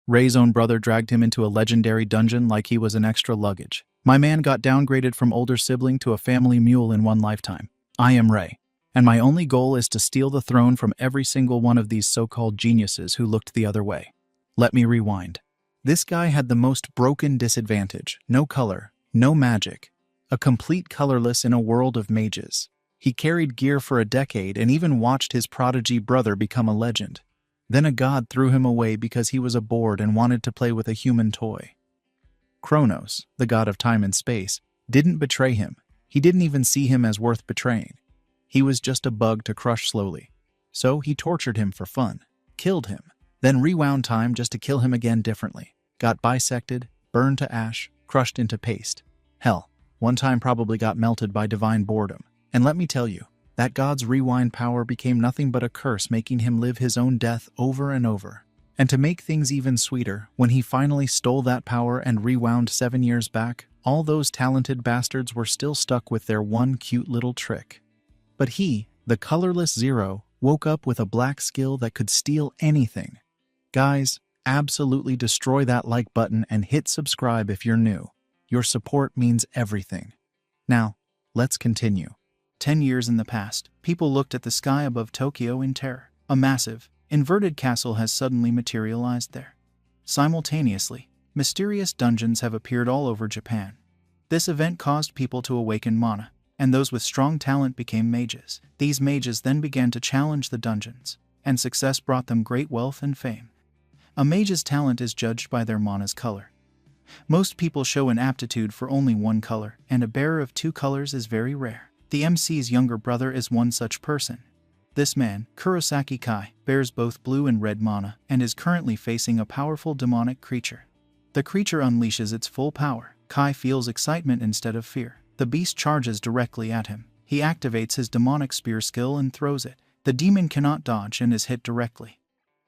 Ray's own brother dragged him into a legendary dungeon like he was an extra luggage. My man got downgraded from older sibling to a family mule in one lifetime. I am Ray, and my only goal is to steal the throne from every single one of these so-called geniuses who looked the other way. Let me rewind. This guy had the most broken disadvantage: no color, no magic, a complete colorless in a world of mages. He carried gear for a decade and even watched his prodigy brother become a legend. Then a god threw him away because he was bored and wanted to play with a human toy. Kronos, the god of time and space, didn't betray him. He didn't even see him as worth betraying. He was just a bug to crush slowly. So he tortured him for fun, killed him, then rewound time just to kill him again differently. Got bisected, burned to ash, crushed into paste. Hell, one time probably got melted by divine boredom. And let me tell you, that god's rewind power became nothing but a curse, making him live his own death over and over. And to make things even sweeter, when he finally stole that power and rewound 7 years back, all those talented bastards were still stuck with their one cute little trick. But he, the colorless Zero, woke up with a black skill that could steal anything. Guys, absolutely destroy that like button and hit subscribe if you're new. Your support means everything. Now, let's continue. 10 years in the past, people looked at the sky above Tokyo in terror. A massive, inverted castle has suddenly materialized there. Simultaneously, mysterious dungeons have appeared all over Japan. This event caused people to awaken mana, and those with strong talent became mages. These mages then began to challenge the dungeons, and success brought them great wealth and fame. A mage's talent is judged by their mana's color. Most people show an aptitude for only one color, and a bearer of two colors is very rare. The MC's younger brother is one such person. This man, Kurosaki Kai, bears both blue and red mana and is currently facing a powerful demonic creature. The creature unleashes its full power. Kai feels excitement instead of fear. The beast charges directly at him. He activates his demonic spear skill and throws it. The demon cannot dodge and is hit directly.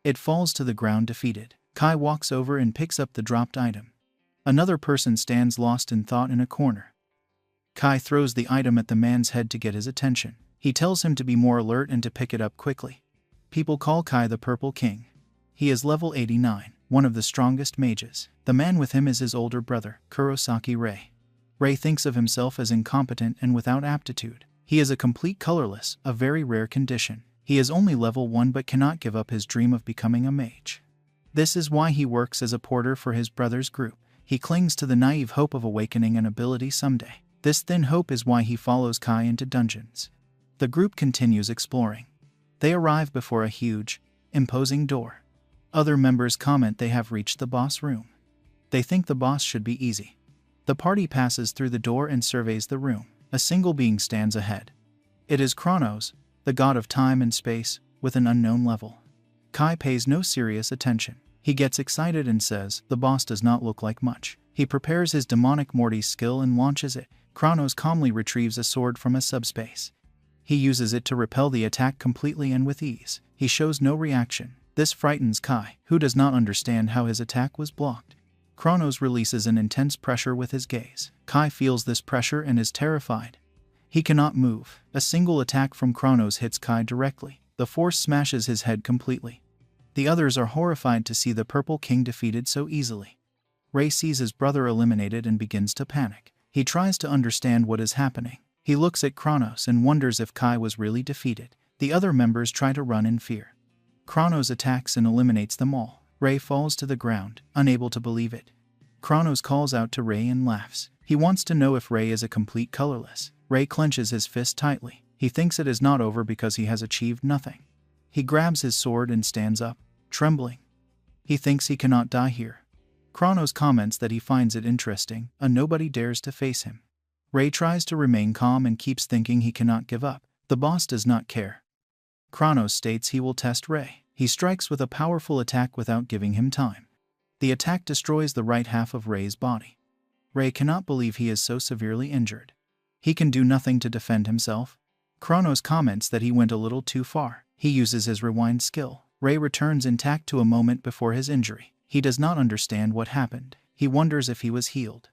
It falls to the ground defeated. Kai walks over and picks up the dropped item. Another person stands lost in thought in a corner. Kai throws the item at the man's head to get his attention. He tells him to be more alert and to pick it up quickly. People call Kai the Purple King. He is level 89, one of the strongest mages. The man with him is his older brother, Kurosaki Ray. Ray thinks of himself as incompetent and without aptitude. He is a complete colorless, a very rare condition. He is only level 1 but cannot give up his dream of becoming a mage. This is why he works as a porter for his brother's group. He clings to the naive hope of awakening an ability someday. This thin hope is why he follows Kai into dungeons. The group continues exploring. They arrive before a huge, imposing door. Other members comment they have reached the boss room. They think the boss should be easy. The party passes through the door and surveys the room. A single being stands ahead. It is Kronos, the god of time and space, with an unknown level. Kai pays no serious attention. He gets excited and says, "The boss does not look like much." He prepares his demonic Morty skill and launches it. Kronos calmly retrieves a sword from a subspace. He uses it to repel the attack completely and with ease. He shows no reaction. This frightens Kai, who does not understand how his attack was blocked. Kronos releases an intense pressure with his gaze. Kai feels this pressure and is terrified. He cannot move. A single attack from Kronos hits Kai directly. The force smashes his head completely. The others are horrified to see the Purple King defeated so easily. Ray sees his brother eliminated and begins to panic. He tries to understand what is happening. He looks at Kronos and wonders if Kai was really defeated. The other members try to run in fear. Kronos attacks and eliminates them all. Ray falls to the ground, unable to believe it. Kronos calls out to Ray and laughs. He wants to know if Ray is a complete colorless. Ray clenches his fist tightly. He thinks it is not over because he has achieved nothing. He grabs his sword and stands up, trembling. He thinks he cannot die here. Kronos comments that he finds it interesting, and nobody dares to face him. Ray tries to remain calm and keeps thinking he cannot give up. The boss does not care. Kronos states he will test Ray. He strikes with a powerful attack without giving him time. The attack destroys the right half of Ray's body. Ray cannot believe he is so severely injured. He can do nothing to defend himself. Kronos comments that he went a little too far. He uses his rewind skill. Ray returns intact to a moment before his injury. He does not understand what happened. He wonders if he was healed.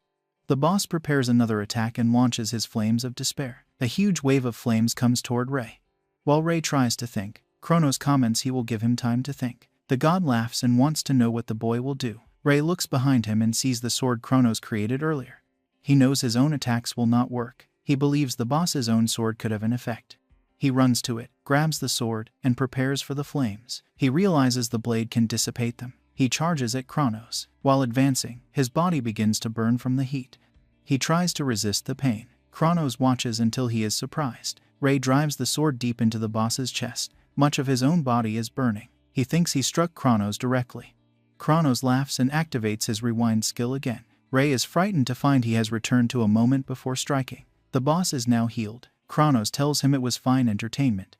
The boss prepares another attack and launches his flames of despair. A huge wave of flames comes toward Ray. While Ray tries to think, Kronos comments he will give him time to think. The god laughs and wants to know what the boy will do. Ray looks behind him and sees the sword Kronos created earlier. He knows his own attacks will not work. He believes the boss's own sword could have an effect. He runs to it, grabs the sword, and prepares for the flames. He realizes the blade can dissipate them. He charges at Kronos. While advancing, his body begins to burn from the heat. He tries to resist the pain. Kronos watches until he is surprised. Ray drives the sword deep into the boss's chest. Much of his own body is burning. He thinks he struck Kronos directly. Kronos laughs and activates his rewind skill again. Ray is frightened to find he has returned to a moment before striking. The boss is now healed. Kronos tells him it was fine entertainment.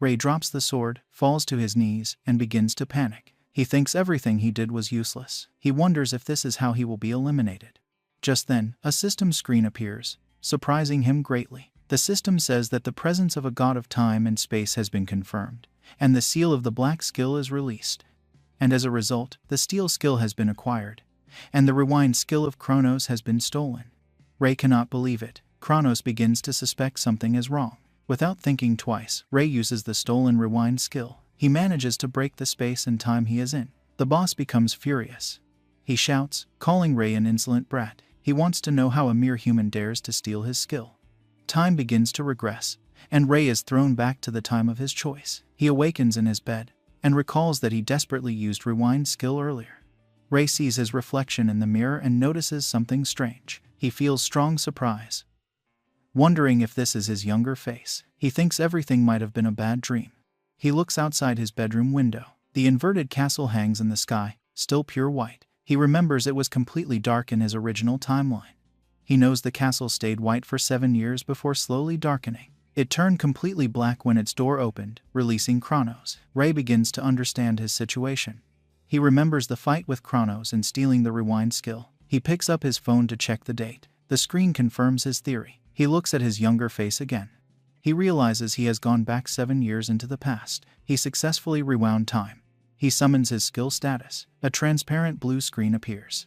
Ray drops the sword, falls to his knees, and begins to panic. He thinks everything he did was useless. He wonders if this is how he will be eliminated. Just then, a system screen appears, surprising him greatly. The system says that the presence of a god of time and space has been confirmed, and the seal of the black skill is released. And as a result, the steel skill has been acquired, and the rewind skill of Kronos has been stolen. Ray cannot believe it. Kronos begins to suspect something is wrong. Without thinking twice, Ray uses the stolen rewind skill. He manages to break the space and time he is in. The boss becomes furious. He shouts, calling Ray an insolent brat. He wants to know how a mere human dares to steal his skill. Time begins to regress, and Ray is thrown back to the time of his choice. He awakens in his bed, and recalls that he desperately used rewind skill earlier. Ray sees his reflection in the mirror and notices something strange. He feels strong surprise, wondering if this is his younger face. He thinks everything might have been a bad dream. He looks outside his bedroom window. The inverted castle hangs in the sky, still pure white. He remembers it was completely dark in his original timeline. He knows the castle stayed white for 7 years before slowly darkening. It turned completely black when its door opened, releasing Kronos. Ray begins to understand his situation. He remembers the fight with Kronos and stealing the rewind skill. He picks up his phone to check the date. The screen confirms his theory. He looks at his younger face again. He realizes he has gone back 7 years into the past. He successfully rewound time. He summons his skill status. A transparent blue screen appears.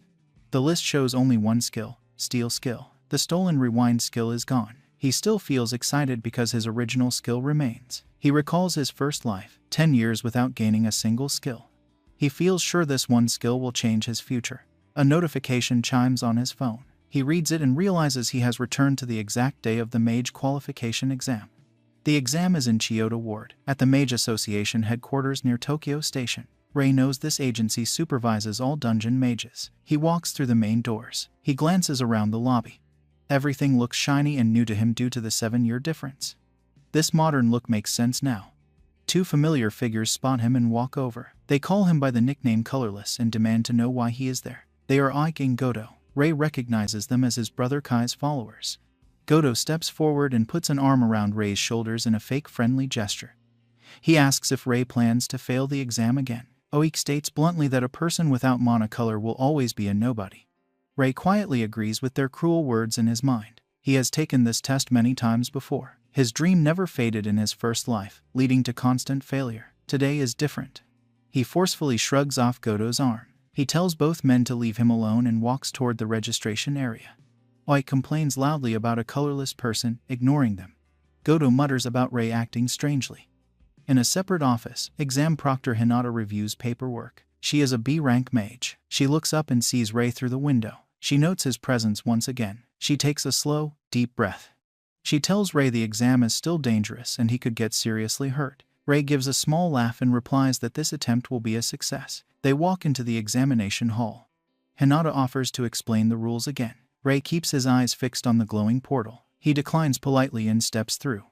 The list shows only one skill, steel skill. The stolen rewind skill is gone. He still feels excited because his original skill remains. He recalls his first life, 10 years without gaining a single skill. He feels sure this one skill will change his future. A notification chimes on his phone. He reads it and realizes he has returned to the exact day of the Mage Qualification exam. The exam is in Chiyoda Ward, at the Mage Association headquarters near Tokyo Station. Ray knows this agency supervises all dungeon mages. He walks through the main doors. He glances around the lobby. Everything looks shiny and new to him due to the 7-year difference. This modern look makes sense now. 2 familiar figures spot him and walk over. They call him by the nickname Colorless and demand to know why he is there. They are Ike and Goto. Ray recognizes them as his brother Kai's followers. Goto steps forward and puts an arm around Ray's shoulders in a fake friendly gesture. He asks if Ray plans to fail the exam again. Ike states bluntly that a person without monocolor will always be a nobody. Ray quietly agrees with their cruel words in his mind. He has taken this test many times before. His dream never faded in his first life, leading to constant failure. Today is different. He forcefully shrugs off Goto's arm. He tells both men to leave him alone and walks toward the registration area. Ike complains loudly about a colorless person, ignoring them. Goto mutters about Ray acting strangely. In a separate office, exam proctor Hinata reviews paperwork. She is a B-rank mage. She looks up and sees Ray through the window. She notes his presence once again. She takes a slow, deep breath. She tells Ray the exam is still dangerous and he could get seriously hurt. Ray gives a small laugh and replies that this attempt will be a success. They walk into the examination hall. Hinata offers to explain the rules again. Ray keeps his eyes fixed on the glowing portal. He declines politely and steps through.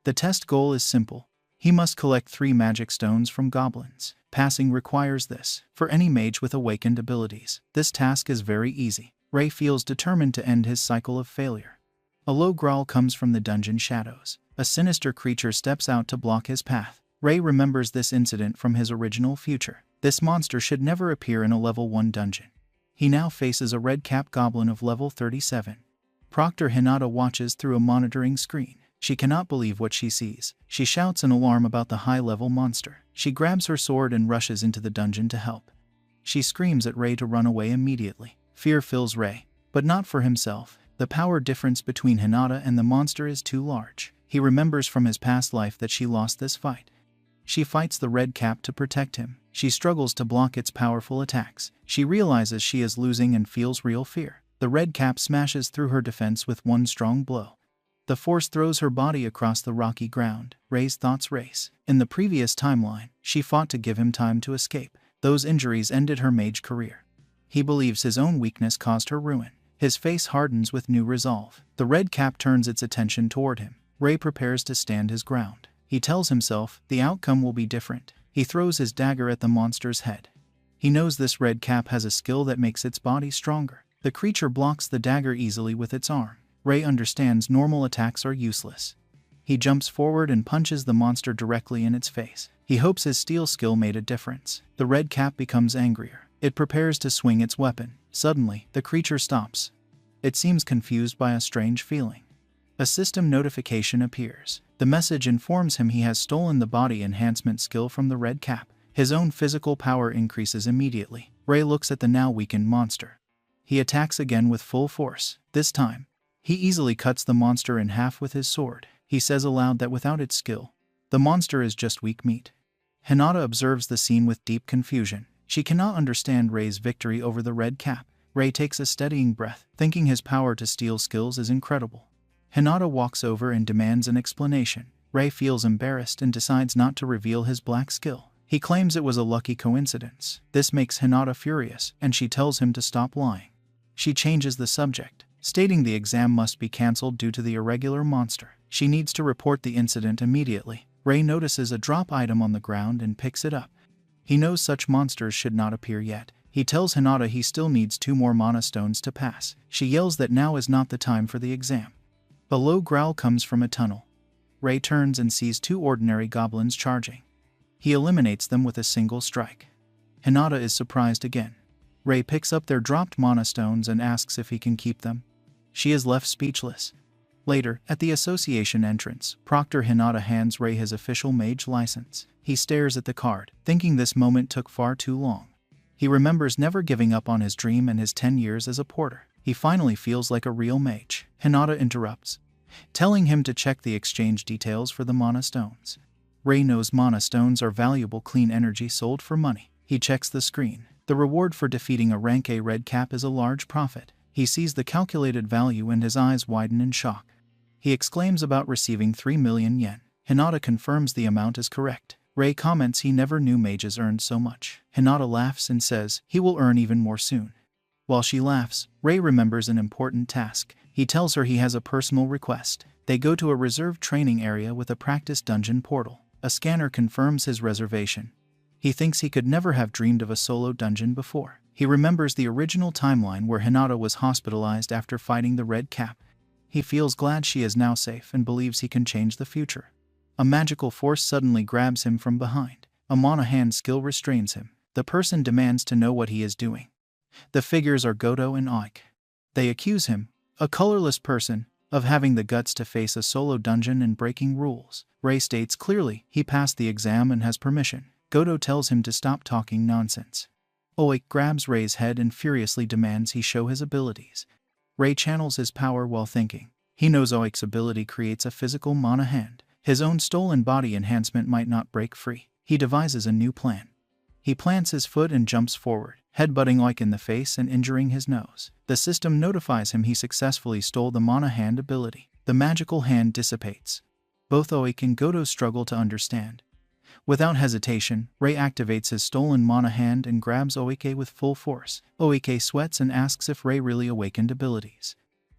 The test goal is simple. He must collect 3 magic stones from goblins. Passing requires this for any mage with awakened abilities. This task is very easy. Ray feels determined to end his cycle of failure. A low growl comes from the dungeon shadows. A sinister creature steps out to block his path. Ray remembers this incident from his original future. This monster should never appear in a level 1 dungeon. He now faces a red-capped goblin of level 37. Proctor Hinata watches through a monitoring screen. She cannot believe what she sees. She shouts in alarm about the high-level monster. She grabs her sword and rushes into the dungeon to help. She screams at Ray to run away immediately. Fear fills Ray, but not for himself. The power difference between Hinata and the monster is too large. He remembers from his past life that she lost this fight. She fights the red cap to protect him. She struggles to block its powerful attacks. She realizes she is losing and feels real fear. The red cap smashes through her defense with one strong blow. The force throws her body across the rocky ground. Ray's thoughts race. In the previous timeline, she fought to give him time to escape. Those injuries ended her mage career. He believes his own weakness caused her ruin. His face hardens with new resolve. The red cap turns its attention toward him. Ray prepares to stand his ground. He tells himself the outcome will be different. He throws his dagger at the monster's head. He knows this red cap has a skill that makes its body stronger. The creature blocks the dagger easily with its arm. Ray understands normal attacks are useless. He jumps forward and punches the monster directly in its face. He hopes his steel skill made a difference. The red cap becomes angrier. It prepares to swing its weapon. Suddenly, the creature stops. It seems confused by a strange feeling. A system notification appears. The message informs him he has stolen the body enhancement skill from the red cap. His own physical power increases immediately. Ray looks at the now weakened monster. He attacks again with full force. This time, he easily cuts the monster in half with his sword. He says aloud that without its skill, the monster is just weak meat. Hinata observes the scene with deep confusion. She cannot understand Ray's victory over the red cap. Ray takes a steadying breath, thinking his power to steal skills is incredible. Hinata walks over and demands an explanation. Ray feels embarrassed and decides not to reveal his black skill. He claims it was a lucky coincidence. This makes Hinata furious, and she tells him to stop lying. She changes the subject, stating the exam must be cancelled due to the irregular monster. She needs to report the incident immediately. Ray notices a drop item on the ground and picks it up. He knows such monsters should not appear yet. He tells Hinata he still needs 2 more mana stones to pass. She yells that now is not the time for the exam. A low growl comes from a tunnel. Ray turns and sees 2 ordinary goblins charging. He eliminates them with a single strike. Hinata is surprised again. Ray picks up their dropped mana stones and asks if he can keep them. She is left speechless. Later, at the association entrance, Proctor Hinata hands Ray his official mage license. He stares at the card, thinking this moment took far too long. He remembers never giving up on his dream and his 10 years as a porter. He finally feels like a real mage. Hinata interrupts, telling him to check the exchange details for the mana stones. Ray knows mana stones are valuable clean energy sold for money. He checks the screen. The reward for defeating a rank A red cap is a large profit. He sees the calculated value and his eyes widen in shock. He exclaims about receiving 3 million yen. Hinata confirms the amount is correct. Ray comments he never knew mages earned so much. Hinata laughs and says he will earn even more soon. While she laughs, Ray remembers an important task. He tells her he has a personal request. They go to a reserved training area with a practice dungeon portal. A scanner confirms his reservation. He thinks he could never have dreamed of a solo dungeon before. He remembers the original timeline where Hinata was hospitalized after fighting the red cap. He feels glad she is now safe and believes he can change the future. A magical force suddenly grabs him from behind. A mana hand skill restrains him. The person demands to know what he is doing. The figures are Goto and Aik. They accuse him, a colorless person, of having the guts to face a solo dungeon and breaking rules. Ray states clearly he passed the exam and has permission. Goto tells him to stop talking nonsense. Aik grabs Ray's head and furiously demands he show his abilities. Ray channels his power while thinking. He knows Aik's ability creates a physical mana hand. His own stolen body enhancement might not break free. He devises a new plan. He plants his foot and jumps forward, headbutting Aik in the face and injuring his nose. The system notifies him he successfully stole the mana hand ability. The magical hand dissipates. Both Aik and Goto struggle to understand. Without hesitation, Ray activates his stolen mana hand and grabs Oike with full force. Oike sweats and asks if Ray really awakened abilities.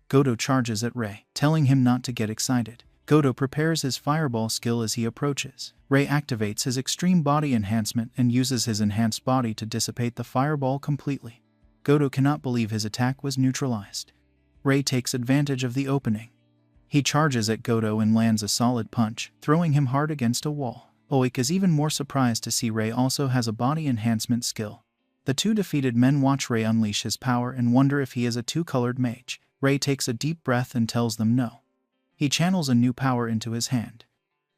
Goto charges at Ray, telling him not to get excited. Goto prepares his fireball skill as he approaches. Ray activates his extreme body enhancement and uses his enhanced body to dissipate the fireball completely. Goto cannot believe his attack was neutralized. Ray takes advantage of the opening. He charges at Goto and lands a solid punch, throwing him hard against a wall. Oik is even more surprised to see Ray also has a body enhancement skill. The 2 defeated men watch Ray unleash his power and wonder if he is a 2-colored mage. Ray takes a deep breath and tells them no. He channels a new power into his hand.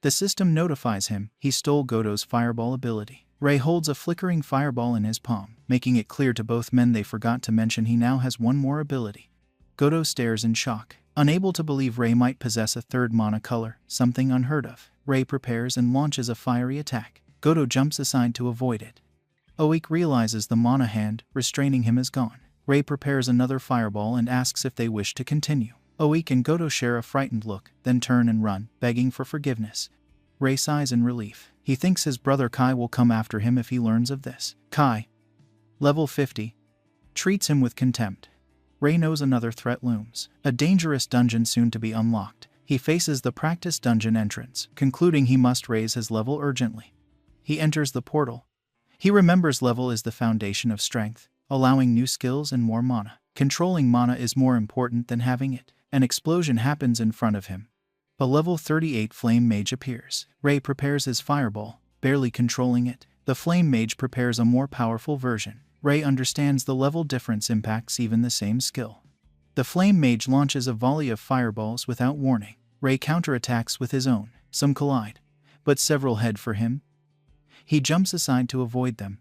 The system notifies him he stole Goto's fireball ability. Ray holds a flickering fireball in his palm, making it clear to both men they forgot to mention he now has one more ability. Goto stares in shock, unable to believe Ray might possess a 3rd mana color, something unheard of. Ray prepares and launches a fiery attack. Goto jumps aside to avoid it. Oik realizes the mana hand restraining him is gone. Ray prepares another fireball and asks if they wish to continue. Oik and Goto share a frightened look, then turn and run, begging for forgiveness. Ray sighs in relief. He thinks his brother Kai will come after him if he learns of this. Kai, level 50, treats him with contempt. Ray knows another threat looms. A dangerous dungeon soon to be unlocked. He faces the practice dungeon entrance, concluding he must raise his level urgently. He enters the portal. He remembers level is the foundation of strength, allowing new skills and more mana. Controlling mana is more important than having it. An explosion happens in front of him. A level 38 flame mage appears. Ray prepares his fireball, barely controlling it. The flame mage prepares a more powerful version. Ray understands the level difference impacts even the same skill. The flame mage launches a volley of fireballs without warning. Ray counterattacks with his own. Some collide, but several head for him. He jumps aside to avoid them.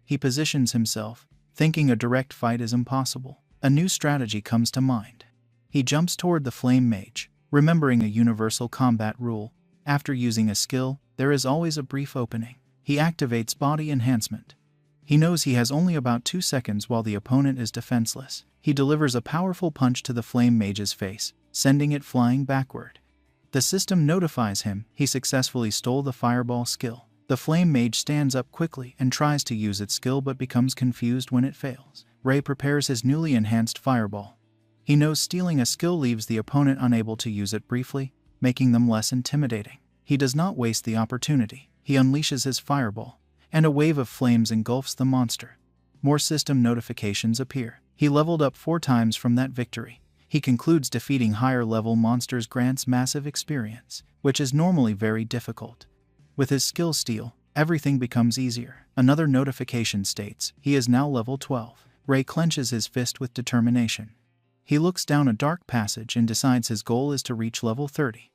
He positions himself, thinking a direct fight is impossible. A new strategy comes to mind. He jumps toward the flame mage, remembering a universal combat rule. After using a skill, there is always a brief opening. He activates body enhancement. He knows he has only about 2 seconds while the opponent is defenseless. He delivers a powerful punch to the flame mage's face, sending it flying backward. The system notifies him he successfully stole the fireball skill. The flame mage stands up quickly and tries to use its skill but becomes confused when it fails. Ray prepares his newly enhanced fireball. He knows stealing a skill leaves the opponent unable to use it briefly, making them less intimidating. He does not waste the opportunity. He unleashes his fireball, and a wave of flames engulfs the monster. More system notifications appear. He leveled up 4 times from that victory. He concludes defeating higher-level monsters grants massive experience, which is normally very difficult. With his skill steal, everything becomes easier. Another notification states he is now level 12. Ray clenches his fist with determination. He looks down a dark passage and decides his goal is to reach level 30.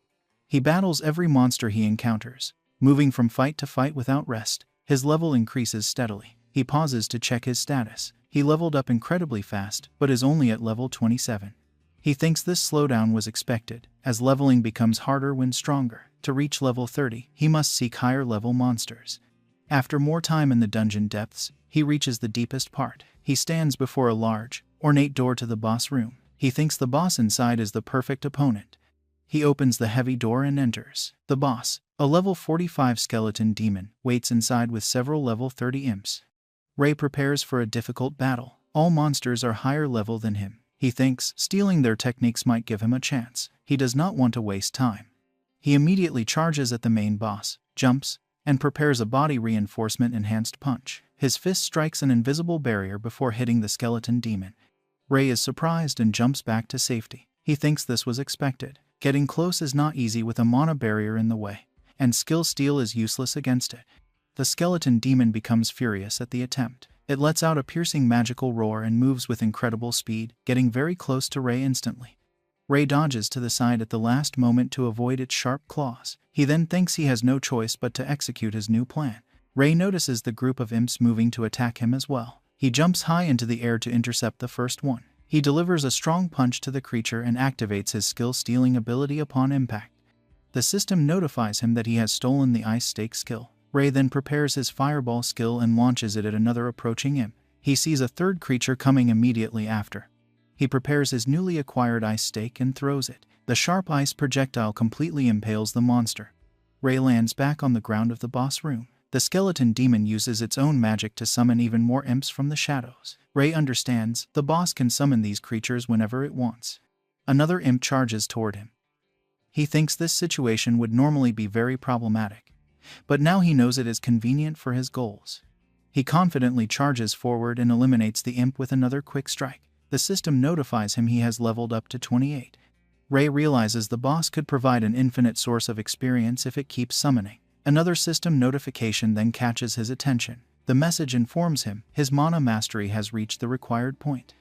He battles every monster he encounters, moving from fight to fight without rest. His level increases steadily. He pauses to check his status. He leveled up incredibly fast, but is only at level 27. He thinks this slowdown was expected, as leveling becomes harder when stronger. To reach level 30, he must seek higher level monsters. After more time in the dungeon depths, he reaches the deepest part. He stands before a large, ornate door to the boss room. He thinks the boss inside is the perfect opponent. He opens the heavy door and enters. The boss, a level 45 skeleton demon, waits inside with several level 30 imps. Ray prepares for a difficult battle. All monsters are higher level than him. He thinks stealing their techniques might give him a chance. He does not want to waste time. He immediately charges at the main boss, jumps, and prepares a body reinforcement enhanced punch. His fist strikes an invisible barrier before hitting the skeleton demon. Ray is surprised and jumps back to safety. He thinks this was expected. Getting close is not easy with a mana barrier in the way, and skill steal is useless against it. The skeleton demon becomes furious at the attempt. It lets out a piercing magical roar and moves with incredible speed, getting very close to Ray instantly. Ray dodges to the side at the last moment to avoid its sharp claws. He then thinks he has no choice but to execute his new plan. Ray notices the group of imps moving to attack him as well. He jumps high into the air to intercept the first one. He delivers a strong punch to the creature and activates his skill-stealing ability upon impact. The system notifies him that he has stolen the Ice Stake skill. Ray then prepares his fireball skill and launches it at another approaching imp. He sees a third creature coming immediately after. He prepares his newly acquired Ice Stake and throws it. The sharp ice projectile completely impales the monster. Ray lands back on the ground of the boss room. The skeleton demon uses its own magic to summon even more imps from the shadows. Ray understands the boss can summon these creatures whenever it wants. Another imp charges toward him. He thinks this situation would normally be very problematic, but now he knows it is convenient for his goals. He confidently charges forward and eliminates the imp with another quick strike. The system notifies him he has leveled up to 28. Ray realizes the boss could provide an infinite source of experience if it keeps summoning. Another system notification then catches his attention. The message informs him his mana mastery has reached the required point.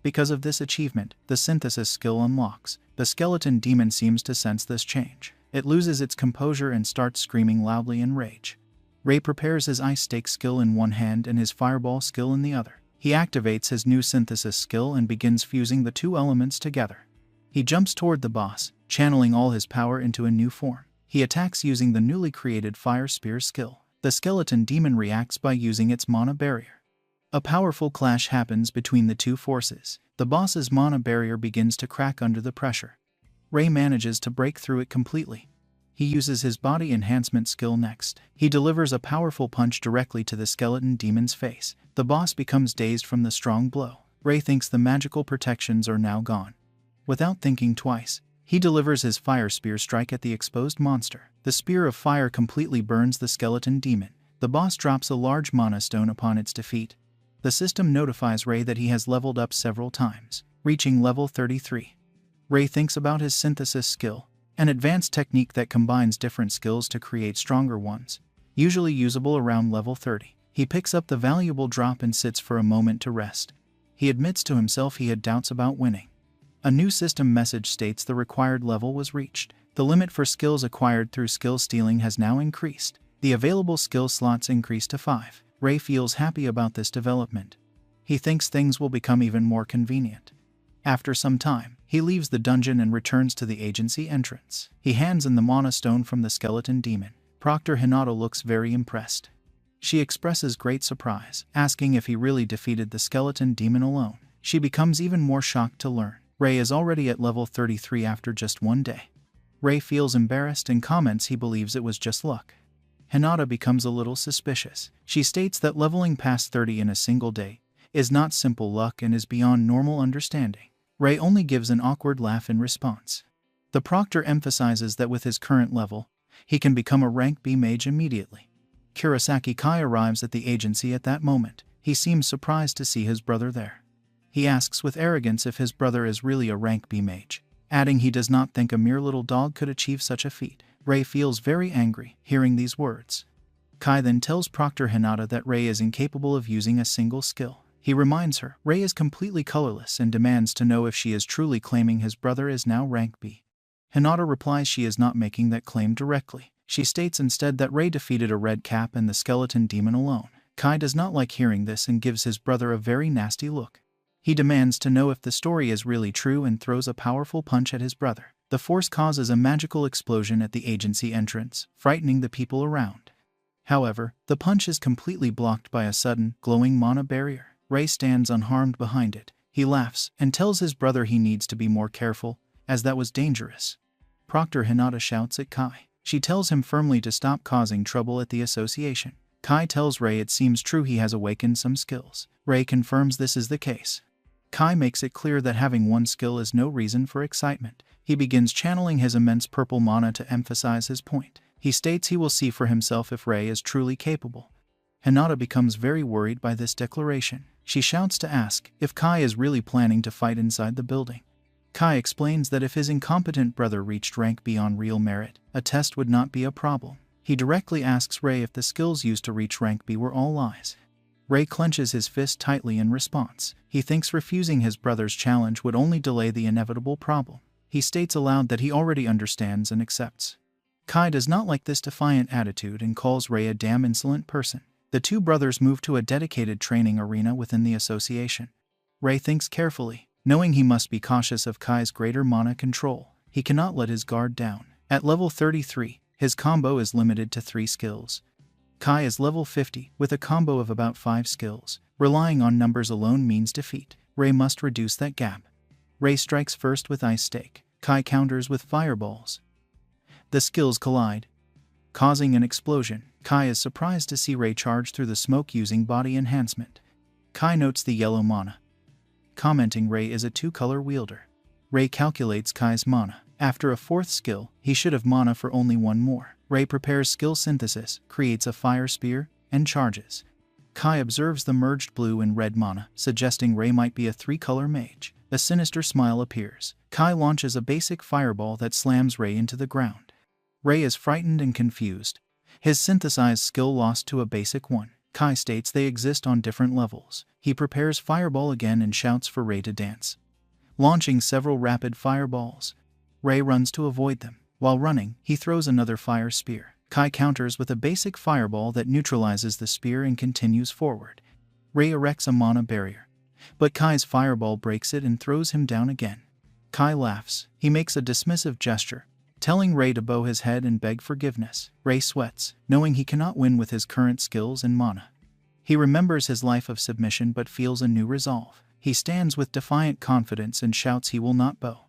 Because of this achievement, the synthesis skill unlocks. The skeleton demon seems to sense this change. It loses its composure and starts screaming loudly in rage. Ray prepares his Ice Stake skill in one hand and his fireball skill in the other. He activates his new synthesis skill and begins fusing the two elements together. He jumps toward the boss, channeling all his power into a new form. He attacks using the newly created Fire Spear skill. The skeleton demon reacts by using its mana barrier. A powerful clash happens between the two forces. The boss's mana barrier begins to crack under the pressure. Ray manages to break through it completely. He uses his body enhancement skill next. He delivers a powerful punch directly to the skeleton demon's face. The boss becomes dazed from the strong blow. Ray thinks the magical protections are now gone. Without thinking twice, he delivers his fire spear strike at the exposed monster. The spear of fire completely burns the skeleton demon. The boss drops a large mana stone upon its defeat. The system notifies Ray that he has leveled up several times, reaching level 33. Ray thinks about his synthesis skill, an advanced technique that combines different skills to create stronger ones, usually usable around level 30. He picks up the valuable drop and sits for a moment to rest. He admits to himself he had doubts about winning. A new system message states the required level was reached. The limit for skills acquired through skill stealing has now increased. The available skill slots increased to 5. Ray feels happy about this development. He thinks things will become even more convenient. After some time, he leaves the dungeon and returns to the agency entrance. He hands in the mana stone from the skeleton demon. Proctor Hinata looks very impressed. She expresses great surprise, asking if he really defeated the skeleton demon alone. She becomes even more shocked to learn Ray is already at level 33 after just one day. Ray feels embarrassed and comments he believes it was just luck. Hinata becomes a little suspicious. She states that leveling past 30 in a single day is not simple luck and is beyond normal understanding. Ray only gives an awkward laugh in response. The proctor emphasizes that with his current level, he can become a rank B mage immediately. Kurosaki Kai arrives at the agency at that moment. He seems surprised to see his brother there. He asks with arrogance if his brother is really a rank B mage, adding he does not think a mere little dog could achieve such a feat. Ray feels very angry hearing these words. Kai then tells Proctor Hinata that Ray is incapable of using a single skill. He reminds her Ray is completely colorless and demands to know if she is truly claiming his brother is now rank B. Hinata replies she is not making that claim directly. She states instead that Ray defeated a red cap and the skeleton demon alone. Kai does not like hearing this and gives his brother a very nasty look. He demands to know if the story is really true and throws a powerful punch at his brother. The force causes a magical explosion at the agency entrance, frightening the people around. However, the punch is completely blocked by a sudden, glowing mana barrier. Ray stands unharmed behind it. He laughs and tells his brother he needs to be more careful, as that was dangerous. Proctor Hinata shouts at Kai. She tells him firmly to stop causing trouble at the association. Kai tells Ray it seems true he has awakened some skills. Ray confirms this is the case. Kai makes it clear that having one skill is no reason for excitement. He begins channeling his immense purple mana to emphasize his point. He states he will see for himself if Ray is truly capable. Hinata becomes very worried by this declaration. She shouts to ask if Kai is really planning to fight inside the building. Kai explains that if his incompetent brother reached rank B on real merit, a test would not be a problem. He directly asks Ray if the skills used to reach rank B were all lies. Ray clenches his fist tightly in response. He thinks refusing his brother's challenge would only delay the inevitable problem. He states aloud that he already understands and accepts. Kai does not like this defiant attitude and calls Ray a damn insolent person. The two brothers move to a dedicated training arena within the association. Ray thinks carefully, knowing he must be cautious of Kai's greater mana control. He cannot let his guard down. At level 33, his combo is limited to 3 skills. Kai is level 50, with a combo of about 5 skills. Relying on numbers alone means defeat. Ray must reduce that gap. Ray strikes first with Ice Stake. Kai counters with Fireballs. The skills collide, causing an explosion. Kai is surprised to see Ray charge through the smoke using body enhancement. Kai notes the yellow mana, commenting Ray is a 2-color wielder. Ray calculates Kai's mana. After a 4th skill, he should have mana for only 1 more. Ray prepares skill synthesis, creates a fire spear, and charges. Kai observes the merged blue and red mana, suggesting Ray might be a 3-color mage. A sinister smile appears. Kai launches a basic fireball that slams Ray into the ground. Ray is frightened and confused. His synthesized skill lost to a basic 1. Kai states they exist on different levels. He prepares fireball again and shouts for Ray to dance, launching several rapid fireballs. Ray runs to avoid them. While running, he throws another fire spear. Kai counters with a basic fireball that neutralizes the spear and continues forward. Ray erects a mana barrier, but Kai's fireball breaks it and throws him down again. Kai laughs. He makes a dismissive gesture, telling Ray to bow his head and beg forgiveness. Ray sweats, knowing he cannot win with his current skills and mana. He remembers his life of submission but feels a new resolve. He stands with defiant confidence and shouts he will not bow.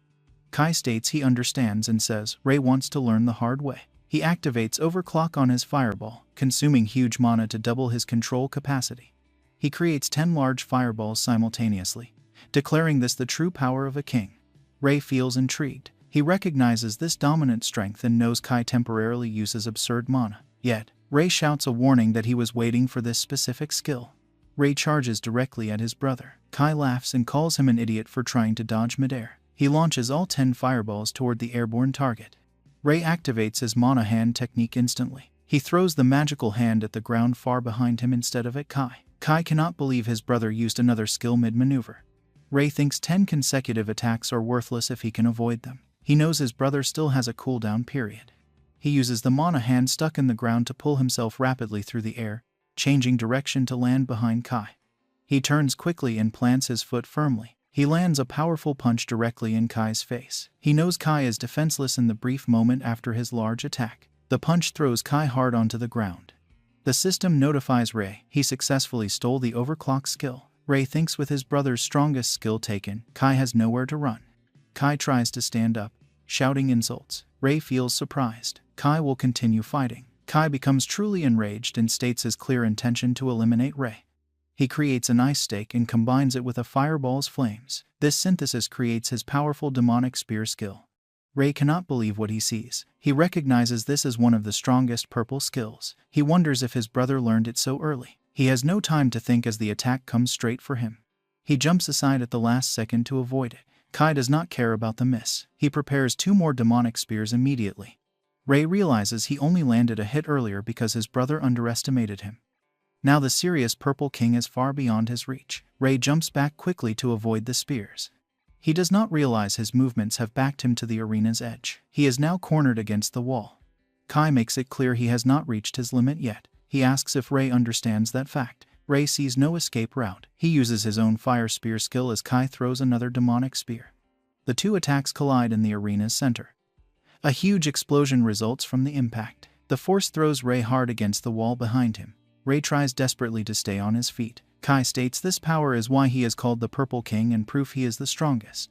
Kai states he understands and says Ray wants to learn the hard way. He activates Overclock on his fireball, consuming huge mana to double his control capacity. He creates 10 large fireballs simultaneously, declaring this the true power of a king. Ray feels intrigued. He recognizes this dominant strength and knows Kai temporarily uses absurd mana. Yet, Ray shouts a warning that he was waiting for this specific skill. Ray charges directly at his brother. Kai laughs and calls him an idiot for trying to dodge midair. He launches all 10 fireballs toward the airborne target. Ray activates his mana hand technique instantly. He throws the magical hand at the ground far behind him instead of at Kai. Kai cannot believe his brother used another skill mid-maneuver. Ray thinks 10 consecutive attacks are worthless if he can avoid them. He knows his brother still has a cooldown period. He uses the mana hand stuck in the ground to pull himself rapidly through the air, changing direction to land behind Kai. He turns quickly and plants his foot firmly. He lands a powerful punch directly in Kai's face. He knows Kai is defenseless in the brief moment after his large attack. The punch throws Kai hard onto the ground. The system notifies Ray he successfully stole the overclock skill. Ray thinks with his brother's strongest skill taken, Kai has nowhere to run. Kai tries to stand up, shouting insults. Ray feels surprised. Kai will continue fighting. Kai becomes truly enraged and states his clear intention to eliminate Ray. He creates an ice stake and combines it with a fireball's flames. This synthesis creates his powerful demonic spear skill. Ray cannot believe what he sees. He recognizes this as one of the strongest purple skills. He wonders if his brother learned it so early. He has no time to think as the attack comes straight for him. He jumps aside at the last second to avoid it. Kai does not care about the miss. He prepares 2 more demonic spears immediately. Ray realizes he only landed a hit earlier because his brother underestimated him. Now the serious Purple King is far beyond his reach. Ray jumps back quickly to avoid the spears. He does not realize his movements have backed him to the arena's edge. He is now cornered against the wall. Kai makes it clear he has not reached his limit yet. He asks if Ray understands that fact. Ray sees no escape route. He uses his own fire spear skill as Kai throws another demonic spear. The 2 attacks collide in the arena's center. A huge explosion results from the impact. The force throws Ray hard against the wall behind him. Ray tries desperately to stay on his feet. Kai states this power is why he is called the Purple King and proof he is the strongest.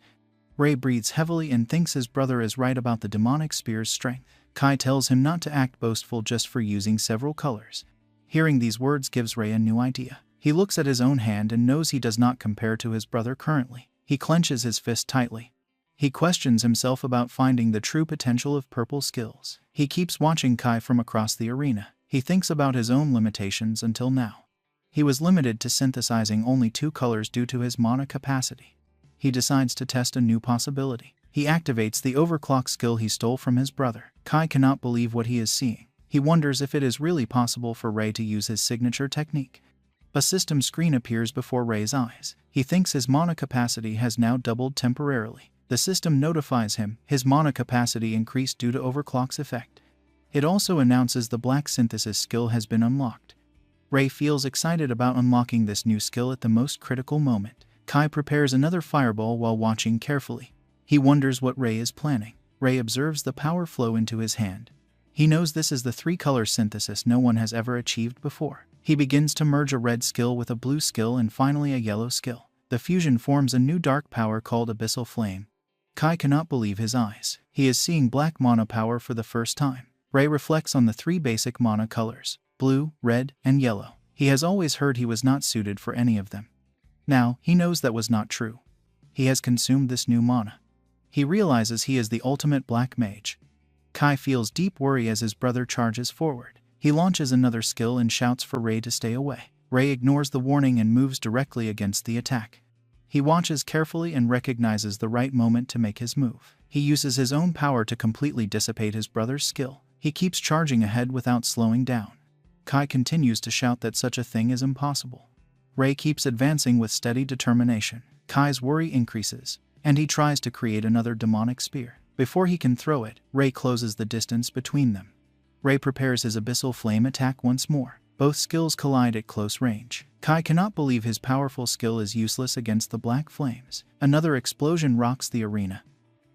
Ray breathes heavily and thinks his brother is right about the demonic spear's strength. Kai tells him not to act boastful just for using several colors. Hearing these words gives Ray a new idea. He looks at his own hand and knows he does not compare to his brother currently. He clenches his fist tightly. He questions himself about finding the true potential of purple skills. He keeps watching Kai from across the arena. He thinks about his own limitations until now. He was limited to synthesizing only 2 colors due to his mana capacity. He decides to test a new possibility. He activates the overclock skill he stole from his brother. Kai cannot believe what he is seeing. He wonders if it is really possible for Ray to use his signature technique. A system screen appears before Ray's eyes. He thinks his mana capacity has now doubled temporarily. The system notifies him his mana capacity increased due to overclock's effect. It also announces the black synthesis skill has been unlocked. Ray feels excited about unlocking this new skill at the most critical moment. Kai prepares another fireball while watching carefully. He wonders what Ray is planning. Ray observes the power flow into his hand. He knows this is the 3-color synthesis no one has ever achieved before. He begins to merge a red skill with a blue skill and finally a yellow skill. The fusion forms a new dark power called Abyssal Flame. Kai cannot believe his eyes. He is seeing black mana power for the first time. Ray reflects on the 3 basic mana colors, blue, red, and yellow. He has always heard he was not suited for any of them. Now, he knows that was not true. He has consumed this new mana. He realizes he is the ultimate black mage. Kai feels deep worry as his brother charges forward. He launches another skill and shouts for Ray to stay away. Ray ignores the warning and moves directly against the attack. He watches carefully and recognizes the right moment to make his move. He uses his own power to completely dissipate his brother's skill. He keeps charging ahead without slowing down. Kai continues to shout that such a thing is impossible. Ray keeps advancing with steady determination. Kai's worry increases, and he tries to create another demonic spear. Before he can throw it, Ray closes the distance between them. Ray prepares his Abyssal Flame attack once more. Both skills collide at close range. Kai cannot believe his powerful skill is useless against the black flames. Another explosion rocks the arena.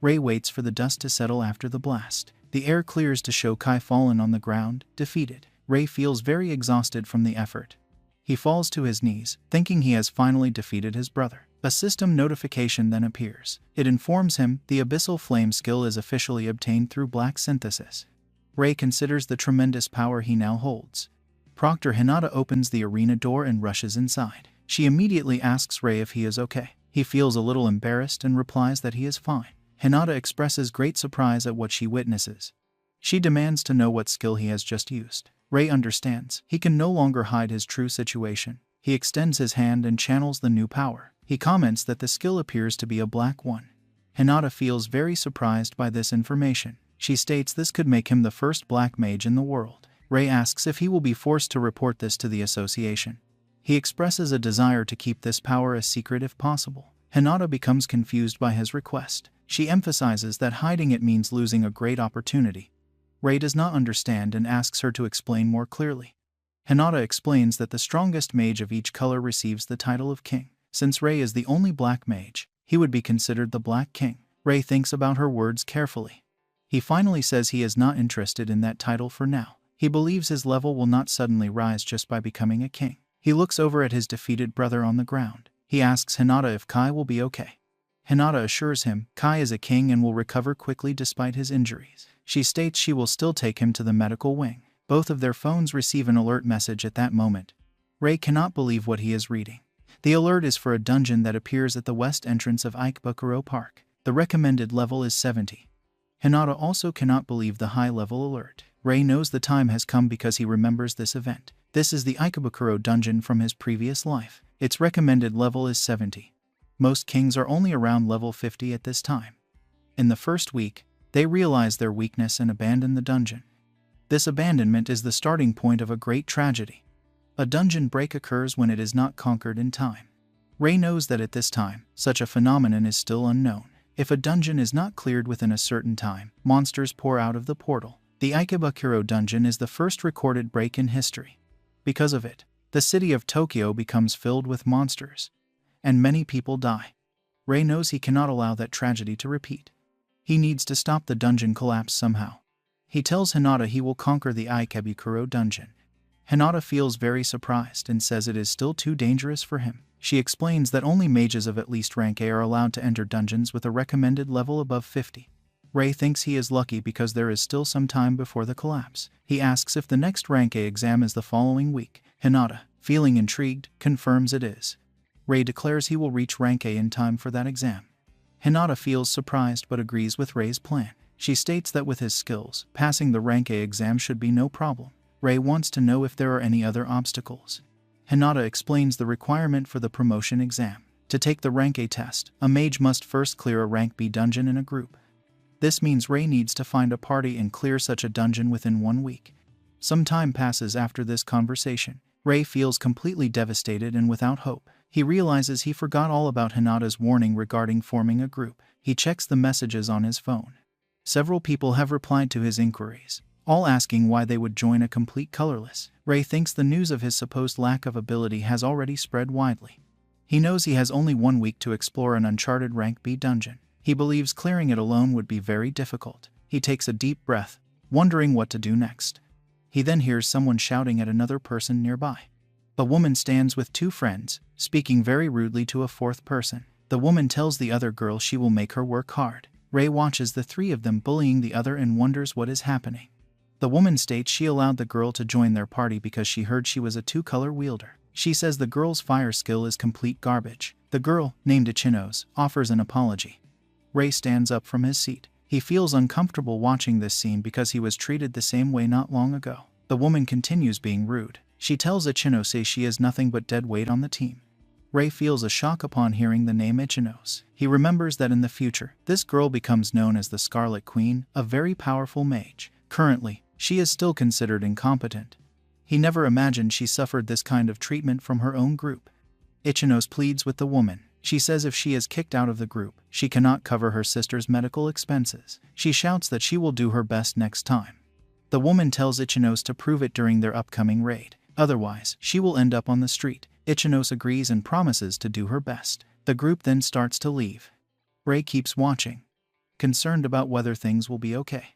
Ray waits for the dust to settle after the blast. The air clears to show Kai fallen on the ground, defeated. Ray feels very exhausted from the effort. He falls to his knees, thinking he has finally defeated his brother. A system notification then appears. It informs him the Abyssal Flame skill is officially obtained through black synthesis. Ray considers the tremendous power he now holds. Proctor Hinata opens the arena door and rushes inside. She immediately asks Ray if he is okay. He feels a little embarrassed and replies that he is fine. Hinata expresses great surprise at what she witnesses. She demands to know what skill he has just used. Ray understands. He can no longer hide his true situation. He extends his hand and channels the new power. He comments that the skill appears to be a black one. Hinata feels very surprised by this information. She states this could make him the first black mage in the world. Ray asks if he will be forced to report this to the association. He expresses a desire to keep this power a secret if possible. Hinata becomes confused by his request. She emphasizes that hiding it means losing a great opportunity. Ray does not understand and asks her to explain more clearly. Hinata explains that the strongest mage of each color receives the title of king. Since Ray is the only black mage, he would be considered the Black King. Ray thinks about her words carefully. He finally says he is not interested in that title for now. He believes his level will not suddenly rise just by becoming a king. He looks over at his defeated brother on the ground. He asks Hinata if Kai will be okay. Hinata assures him Kai is a king and will recover quickly despite his injuries. She states she will still take him to the medical wing. Both of their phones receive an alert message at that moment. Ray cannot believe what he is reading. The alert is for a dungeon that appears at the west entrance of Ikebukuro Park. The recommended level is 70. Hinata also cannot believe the high-level alert. Ray knows the time has come because he remembers this event. This is the Ikebukuro dungeon from his previous life. Its recommended level is 70. Most kings are only around level 50 at this time. In the first week, they realize their weakness and abandon the dungeon. This abandonment is the starting point of a great tragedy. A dungeon break occurs when it is not conquered in time. Ray knows that at this time, such a phenomenon is still unknown. If a dungeon is not cleared within a certain time, monsters pour out of the portal. The Ikebukuro dungeon is the first recorded break in history. Because of it, the city of Tokyo becomes filled with monsters, and many people die. Ray knows he cannot allow that tragedy to repeat. He needs to stop the dungeon collapse somehow. He tells Hinata he will conquer the Ikebukuro dungeon. Hinata feels very surprised and says it is still too dangerous for him. She explains that only mages of at least rank A are allowed to enter dungeons with a recommended level above 50. Ray thinks he is lucky because there is still some time before the collapse. He asks if the next rank A exam is the following week. Hinata, feeling intrigued, confirms it is. Ray declares he will reach rank A in time for that exam. Hinata feels surprised but agrees with Ray's plan. She states that with his skills, passing the rank A exam should be no problem. Ray wants to know if there are any other obstacles. Hinata explains the requirement for the promotion exam. To take the rank A test, a mage must first clear a rank B dungeon in a group. This means Ray needs to find a party and clear such a dungeon within 1 week. Some time passes after this conversation. Ray feels completely devastated and without hope. He realizes he forgot all about Hinata's warning regarding forming a group. He checks the messages on his phone. Several people have replied to his inquiries, all asking why they would join a complete colorless. Ray thinks the news of his supposed lack of ability has already spread widely. He knows he has only 1 week to explore an uncharted rank B dungeon. He believes clearing it alone would be very difficult. He takes a deep breath, wondering what to do next. He then hears someone shouting at another person nearby. A woman stands with 2 friends, speaking very rudely to a 4th person. The woman tells the other girl she will make her work hard. Ray watches the 3 of them bullying the other and wonders what is happening. The woman states she allowed the girl to join their party because she heard she was a 2-color wielder. She says the girl's fire skill is complete garbage. The girl, named Ichinos, offers an apology. Ray stands up from his seat. He feels uncomfortable watching this scene because he was treated the same way not long ago. The woman continues being rude. She tells Ichinose she is nothing but dead weight on the team. Ray feels a shock upon hearing the name Ichinos. He remembers that in the future, this girl becomes known as the Scarlet Queen, a very powerful mage. Currently, she is still considered incompetent. He never imagined she suffered this kind of treatment from her own group. Ichinos pleads with the woman. She says if she is kicked out of the group, she cannot cover her sister's medical expenses. She shouts that she will do her best next time. The woman tells Ichinos to prove it during their upcoming raid. Otherwise, she will end up on the street. Ichinos agrees and promises to do her best. The group then starts to leave. Ray keeps watching, concerned about whether things will be okay.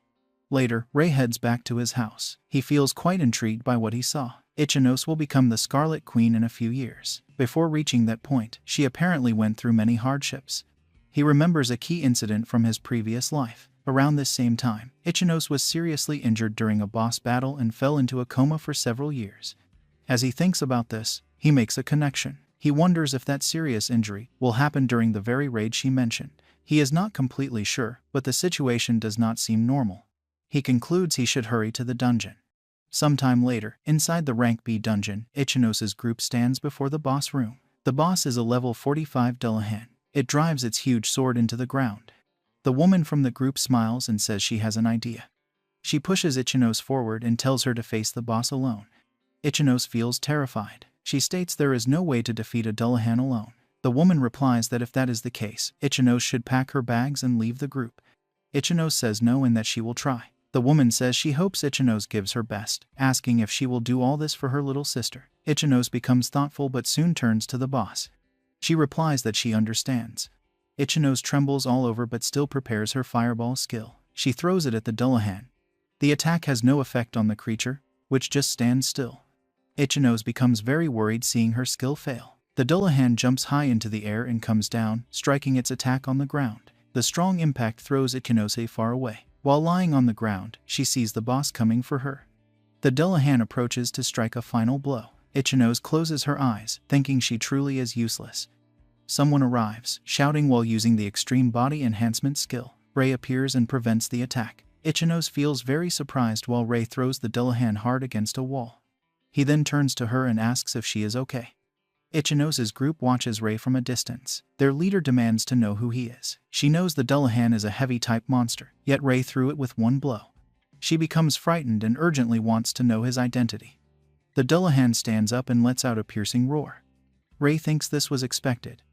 Later, Rei heads back to his house. He feels quite intrigued by what he saw. Ichinos will become the Scarlet Queen in a few years. Before reaching that point, she apparently went through many hardships. He remembers a key incident from his previous life. Around this same time, Ichinos was seriously injured during a boss battle and fell into a coma for several years. As he thinks about this, he makes a connection. He wonders if that serious injury will happen during the very raid she mentioned. He is not completely sure, but the situation does not seem normal. He concludes he should hurry to the dungeon. Sometime later, inside the Rank B dungeon, Ichinos' group stands before the boss room. The boss is a level 45 Dullahan. It drives its huge sword into the ground. The woman from the group smiles and says she has an idea. She pushes Ichinos forward and tells her to face the boss alone. Ichinos feels terrified. She states there is no way to defeat a Dullahan alone. The woman replies that if that is the case, Ichinos should pack her bags and leave the group. Ichinos says no and that she will try. The woman says she hopes Ichinos gives her best, asking if she will do all this for her little sister. Ichinos becomes thoughtful but soon turns to the boss. She replies that she understands. Ichinos trembles all over but still prepares her fireball skill. She throws it at the Dullahan. The attack has no effect on the creature, which just stands still. Ichinos becomes very worried seeing her skill fail. The Dullahan jumps high into the air and comes down, striking its attack on the ground. The strong impact throws Ichinos far away. While lying on the ground, she sees the boss coming for her. The Dullahan approaches to strike a final blow. Ichinos closes her eyes, thinking she truly is useless. Someone arrives, shouting while using the extreme body enhancement skill. Rei appears and prevents the attack. Ichinos feels very surprised while Rei throws the Dullahan hard against a wall. He then turns to her and asks if she is okay. Ichinos' group watches Rei from a distance. Their leader demands to know who he is. She knows the Dullahan is a heavy-type monster, yet Rei threw it with one blow. She becomes frightened and urgently wants to know his identity. The Dullahan stands up and lets out a piercing roar. Rei thinks this was expected.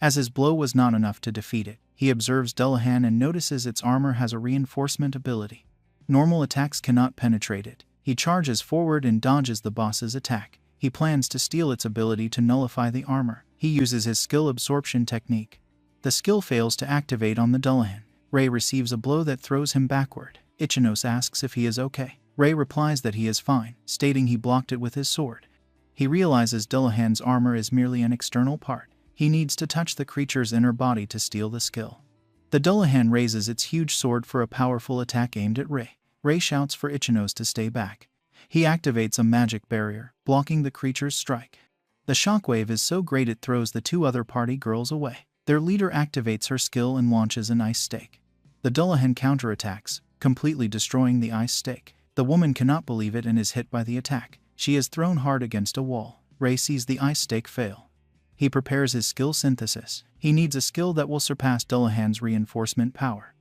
As his blow was not enough to defeat it, he observes Dullahan and notices its armor has a reinforcement ability. Normal attacks cannot penetrate it. He charges forward and dodges the boss's attack. He plans to steal its ability to nullify the armor. He uses his skill absorption technique. The skill fails to activate on the Dullahan. Rei receives a blow that throws him backward. Ichinos asks if he is okay. Rei replies that he is fine, stating he blocked it with his sword. He realizes Dullahan's armor is merely an external part. He needs to touch the creature's inner body to steal the skill. The Dullahan raises its huge sword for a powerful attack aimed at Rei. Rei shouts for Ichinos to stay back. He activates a magic barrier, blocking the creature's strike. The shockwave is so great it throws the two other party girls away. Their leader activates her skill and launches an ice stake. The Dullahan counterattacks, completely destroying the ice stake. The woman cannot believe it and is hit by the attack. She is thrown hard against a wall. Rei sees the ice stake fail. He prepares his skill synthesis. He needs a skill that will surpass Dullahan's reinforcement power.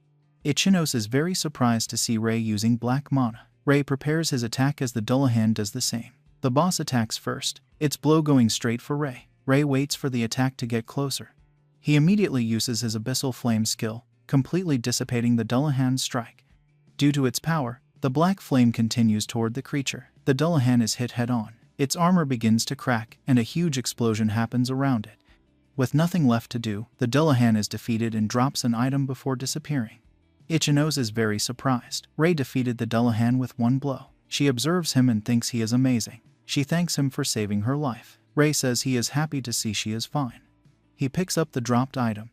Ichinos is very surprised to see Rei using black mana. Rei prepares his attack as the Dullahan does the same. The boss attacks first, its blow going straight for Rei. Rei waits for the attack to get closer. He immediately uses his Abyssal Flame skill, completely dissipating the Dullahan's strike. Due to its power, the black flame continues toward the creature. The Dullahan is hit head-on. Its armor begins to crack, and a huge explosion happens around it. With nothing left to do, the Dullahan is defeated and drops an item before disappearing. Ichinos is very surprised. Rei defeated the Dullahan with one blow. She observes him and thinks he is amazing. She thanks him for saving her life. Rei says he is happy to see she is fine. He picks up the dropped item.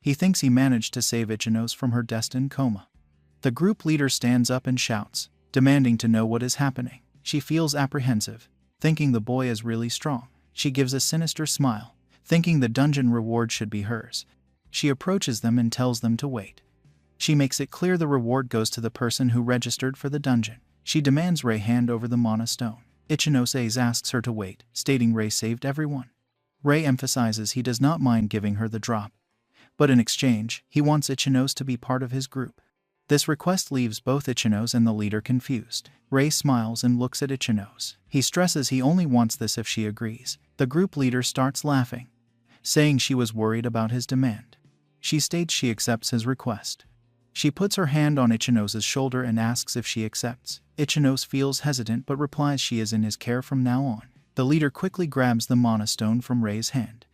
He thinks he managed to save Ichinos from her destined coma. The group leader stands up and shouts, demanding to know what is happening. She feels apprehensive, thinking the boy is really strong. She gives a sinister smile, thinking the dungeon reward should be hers. She approaches them and tells them to wait. She makes it clear the reward goes to the person who registered for the dungeon. She demands Rei hand over the mana stone. Ichinos asks her to wait, stating Rei saved everyone. Rei emphasizes he does not mind giving her the drop, but in exchange, he wants Ichinos to be part of his group. This request leaves both Ichinos and the leader confused. Rei smiles and looks at Ichinos. He stresses he only wants this if she agrees. The group leader starts laughing, saying she was worried about his demand. She states she accepts his request. She puts her hand on Ichinos' shoulder and asks if she accepts. Ichinos feels hesitant but replies she is in his care from now on. The leader quickly grabs the mana stone from Rei's hand.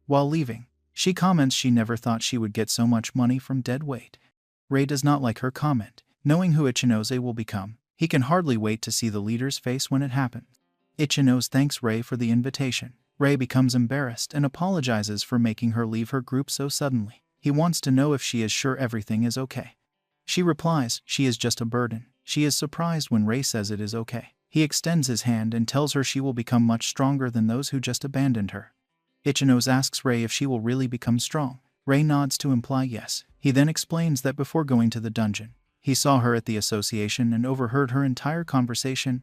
While leaving, she comments she never thought she would get so much money from dead weight. Rei does not like her comment. Knowing who Ichinose will become, he can hardly wait to see the leader's face when it happens. Ichinose thanks Rei for the invitation. Rei becomes embarrassed and apologizes for making her leave her group so suddenly. He wants to know if she is sure everything is okay. She replies she is just a burden. She is surprised when Rei says it is okay. He extends his hand and tells her she will become much stronger than those who just abandoned her. Ichinose asks Rei if she will really become strong. Rei nods to imply yes. He then explains that before going to the dungeon, he saw her at the association and overheard her entire conversation.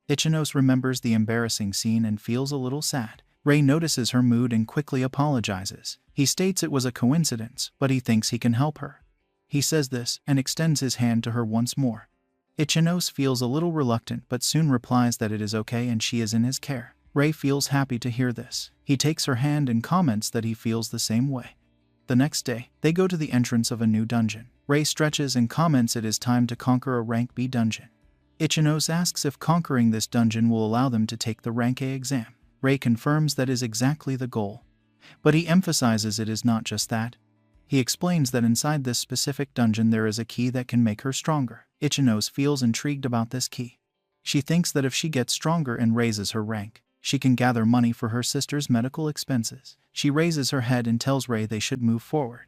Ichinose remembers the embarrassing scene and feels a little sad. Rei notices her mood and quickly apologizes. He states it was a coincidence, but he thinks he can help her. He says this and extends his hand to her once more. Ichinose feels a little reluctant but soon replies that it is okay and she is in his care. Rei feels happy to hear this. He takes her hand and comments that he feels the same way. The next day, they go to the entrance of a new dungeon. Rei stretches and comments it is time to conquer a rank B dungeon. Ichinose asks if conquering this dungeon will allow them to take the rank A exam. Rei confirms that is exactly the goal. But he emphasizes it is not just that. He explains that inside this specific dungeon there is a key that can make her stronger. Ichinose feels intrigued about this key. She thinks that if she gets stronger and raises her rank, she can gather money for her sister's medical expenses. She raises her head and tells Rei they should move forward.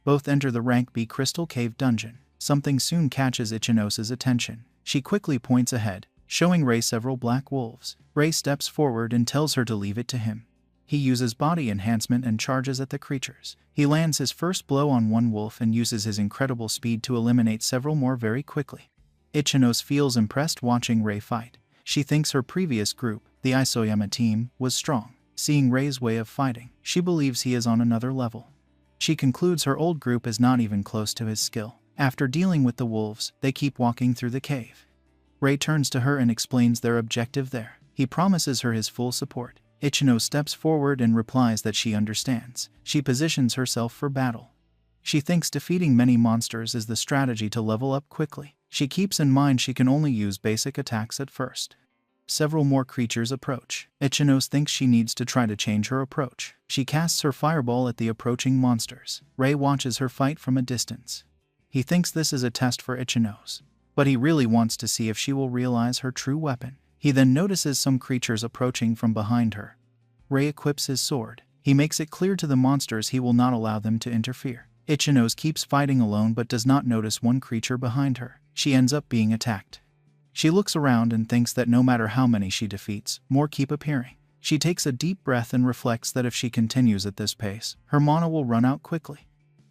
Both enter the rank B Crystal Cave dungeon. Something soon catches Ichinose's attention. She quickly points ahead, showing Rei several black wolves. Rei steps forward and tells her to leave it to him. He uses body enhancement and charges at the creatures. He lands his first blow on one wolf and uses his incredible speed to eliminate several more very quickly. Ichinose feels impressed watching Rei fight. She thinks her previous group, the Isoyama team, was strong. Seeing Rei's way of fighting, she believes he is on another level. She concludes her old group is not even close to his skill. After dealing with the wolves, they keep walking through the cave. Rei turns to her and explains their objective there. He promises her his full support. Ichinose steps forward and replies that she understands. She positions herself for battle. She thinks defeating many monsters is the strategy to level up quickly. She keeps in mind she can only use basic attacks at first. Several more creatures approach. Ichinose thinks she needs to try to change her approach. She casts her fireball at the approaching monsters. Rei watches her fight from a distance. He thinks this is a test for Ichinose, but he really wants to see if she will realize her true weapon. He then notices some creatures approaching from behind her. Rei equips his sword. He makes it clear to the monsters he will not allow them to interfere. Ichinose keeps fighting alone but does not notice one creature behind her. She ends up being attacked. She looks around and thinks that no matter how many she defeats, more keep appearing. She takes a deep breath and reflects that if she continues at this pace, her mana will run out quickly.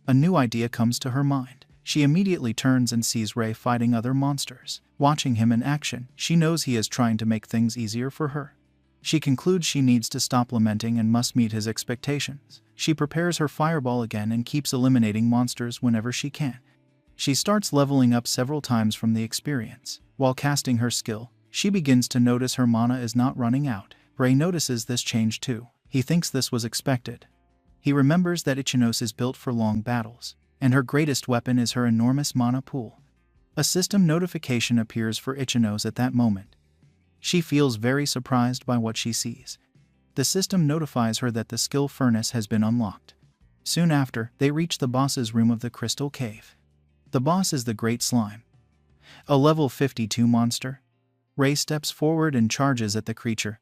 A new idea comes to her mind. She immediately turns and sees Rei fighting other monsters. Watching him in action, she knows he is trying to make things easier for her. She concludes she needs to stop lamenting and must meet his expectations. She prepares her fireball again and keeps eliminating monsters whenever she can. She starts leveling up several times from the experience. While casting her skill, she begins to notice her mana is not running out. Rei notices this change too. He thinks this was expected. He remembers that Ichinose is built for long battles, and her greatest weapon is her enormous mana pool. A system notification appears for Ichinose at that moment. She feels very surprised by what she sees. The system notifies her that the skill furnace has been unlocked. Soon after, they reach the boss's room of the Crystal Cave. The boss is the Great Slime, a level 52 monster. Rei steps forward and charges at the creature.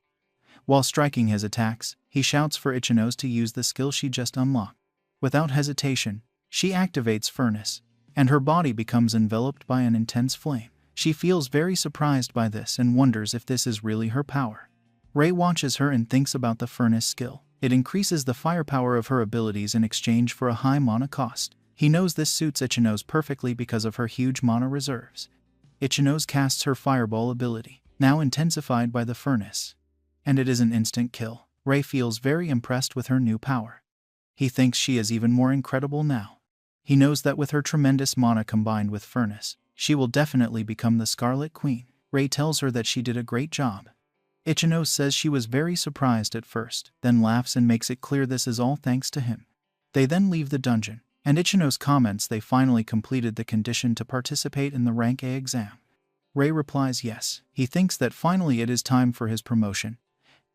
While striking his attacks, he shouts for Ichinose to use the skill she just unlocked. Without hesitation, she activates Furnace, and her body becomes enveloped by an intense flame. She feels very surprised by this and wonders if this is really her power. Rei watches her and thinks about the Furnace skill. It increases the firepower of her abilities in exchange for a high mana cost. He knows this suits Ichinose perfectly because of her huge mana reserves. Ichinose casts her fireball ability, now intensified by the Furnace, and it is an instant kill. Rei feels very impressed with her new power. He thinks she is even more incredible now. He knows that with her tremendous mana combined with Furnace, she will definitely become the Scarlet Queen. Rei tells her that she did a great job. Ichinose says she was very surprised at first, then laughs and makes it clear this is all thanks to him. They then leave the dungeon, and Ichinose comments they finally completed the condition to participate in the Rank A exam. Rei replies yes. He thinks that finally it is time for his promotion,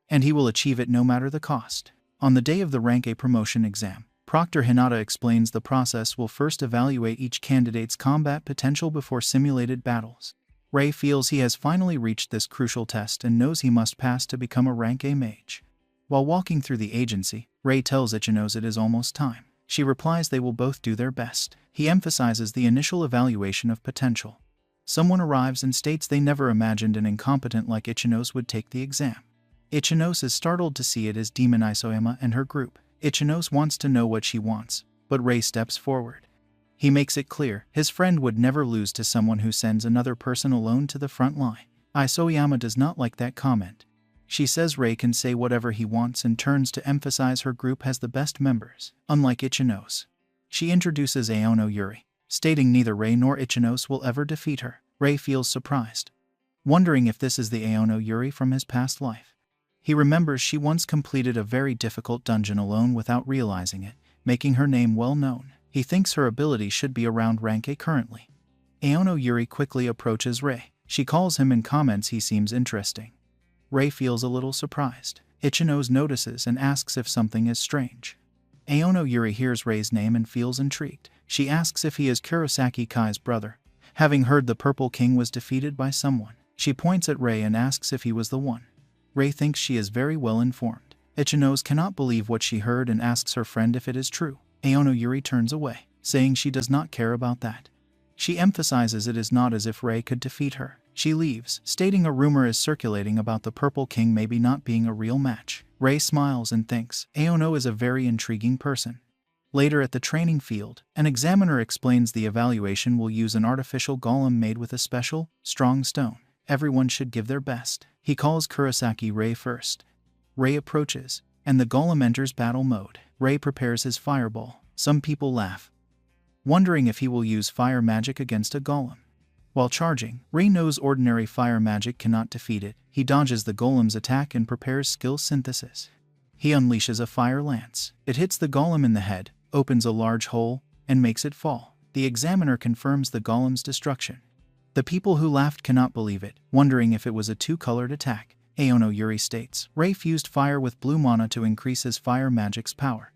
and he will achieve it no matter the cost. On the day of the Rank A promotion exam, Proctor Hinata explains the process will first evaluate each candidate's combat potential before simulated battles. Rei feels he has finally reached this crucial test and knows he must pass to become a rank A mage. While walking through the agency, Rei tells Ichinos it is almost time. She replies they will both do their best. He emphasizes the initial evaluation of potential. Someone arrives and states they never imagined an incompetent like Ichinos would take the exam. Ichinos is startled to see it as Demon Isoyama and her group. Ichinos wants to know what she wants, but Rei steps forward. He makes it clear his friend would never lose to someone who sends another person alone to the front line. Isoyama does not like that comment. She says Rei can say whatever he wants and turns to emphasize her group has the best members, unlike Ichinos. She introduces Aono Yuri, stating neither Rei nor Ichinos will ever defeat her. Rei feels surprised, wondering if this is the Aono Yuri from his past life. He remembers she once completed a very difficult dungeon alone without realizing it, making her name well known. He thinks her ability should be around rank A currently. Aono Yuri quickly approaches Rei. She calls him and comments he seems interesting. Rei feels a little surprised. Ichinos notices and asks if something is strange. Aono Yuri hears Rei's name and feels intrigued. She asks if he is Kurosaki Kai's brother, having heard the Purple King was defeated by someone. She points at Rei and asks if he was the one. Rei thinks she is very well informed. Ichinos cannot believe what she heard and asks her friend if it is true. Aono Yuri turns away, saying she does not care about that. She emphasizes it is not as if Rei could defeat her. She leaves, stating a rumor is circulating about the Purple King maybe not being a real match. Rei smiles and thinks Aono is a very intriguing person. Later at the training field, an examiner explains the evaluation will use an artificial golem made with a special, strong stone. Everyone should give their best. He calls Kurosaki Rei first. Rei approaches, and the golem enters battle mode. Rei prepares his fireball. Some people laugh, wondering if he will use fire magic against a golem. While charging, Rei knows ordinary fire magic cannot defeat it. He dodges the golem's attack and prepares skill synthesis. He unleashes a fire lance. It hits the golem in the head, opens a large hole, and makes it fall. The examiner confirms the golem's destruction. The people who laughed cannot believe it, wondering if it was a two-colored attack. Aono Yuri states Rei fused fire with blue mana to increase his fire magic's power.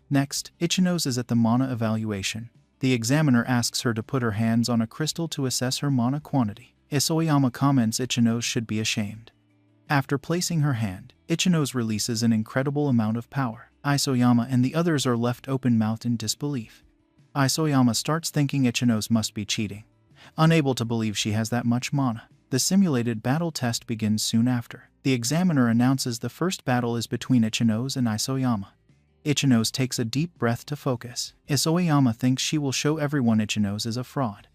Next, Ichinos is at the mana evaluation. The examiner asks her to put her hands on a crystal to assess her mana quantity. Isoyama comments Ichinos should be ashamed. After placing her hand, Ichinos releases an incredible amount of power. Isoyama and the others are left open-mouthed in disbelief. Isoyama starts thinking Ichinos must be cheating, unable to believe she has that much mana. The simulated battle test begins soon after. The examiner announces the first battle is between Ichinos and Isoyama. Ichinos takes a deep breath to focus. Isoyama thinks she will show everyone Ichinos is a fraud.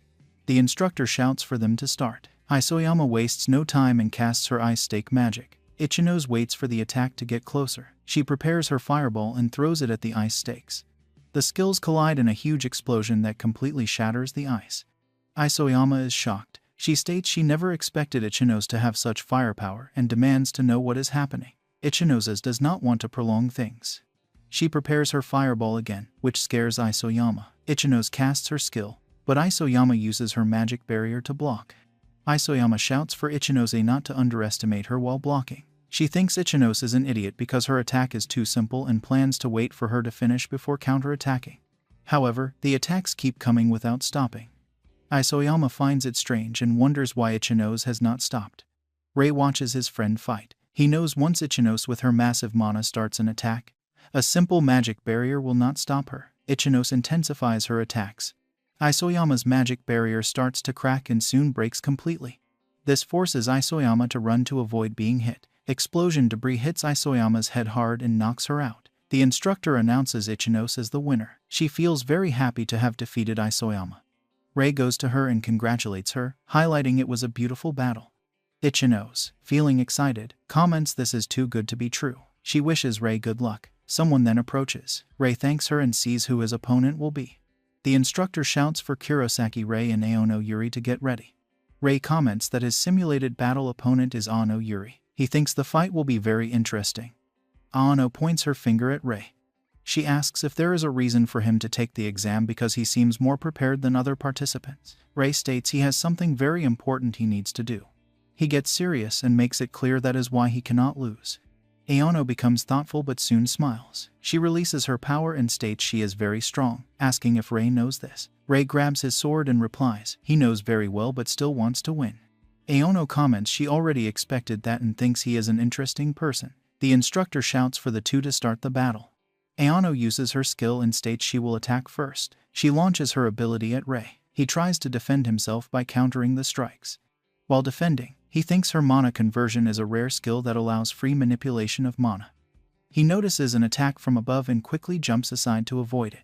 The instructor shouts for them to start. Isoyama wastes no time and casts her ice stake magic. Ichinos waits for the attack to get closer. She prepares her fireball and throws it at the ice stakes. The skills collide in a huge explosion that completely shatters the ice. Isoyama is shocked. She states she never expected Ichinos to have such firepower and demands to know what is happening. Ichinos does not want to prolong things. She prepares her fireball again, which scares Isoyama. Ichinos casts her skill, but Isoyama uses her magic barrier to block. Isoyama shouts for Ichinos not to underestimate her while blocking. She thinks Ichinos is an idiot because her attack is too simple and plans to wait for her to finish before counterattacking. However, the attacks keep coming without stopping. Isoyama finds it strange and wonders why Ichinos has not stopped. Rei watches his friend fight. He knows once Ichinos with her massive mana starts an attack, a simple magic barrier will not stop her. Ichinos intensifies her attacks. Isoyama's magic barrier starts to crack and soon breaks completely. This forces Isoyama to run to avoid being hit. Explosion debris hits Isoyama's head hard and knocks her out. The instructor announces Ichinos as the winner. She feels very happy to have defeated Isoyama. Rei goes to her and congratulates her, highlighting it was a beautiful battle. Ichinos, feeling excited, comments this is too good to be true. She wishes Rei good luck. Someone then approaches. Rei thanks her and sees who his opponent will be. The instructor shouts for Kurosaki Rei and Aono Yuri to get ready. Rei comments that his simulated battle opponent is Aono Yuri. He thinks the fight will be very interesting. Aono points her finger at Rei. She asks if there is a reason for him to take the exam because he seems more prepared than other participants. Rei states he has something very important he needs to do. He gets serious and makes it clear that is why he cannot lose. Aono becomes thoughtful but soon smiles. She releases her power and states she is very strong, asking if Rei knows this. Rei grabs his sword and replies, he knows very well but still wants to win. Aono comments she already expected that and thinks he is an interesting person. The instructor shouts for the two to start the battle. Aono uses her skill and states she will attack first. She launches her ability at Rei. He tries to defend himself by countering the strikes. While defending, he thinks her mana conversion is a rare skill that allows free manipulation of mana. He notices an attack from above and quickly jumps aside to avoid it.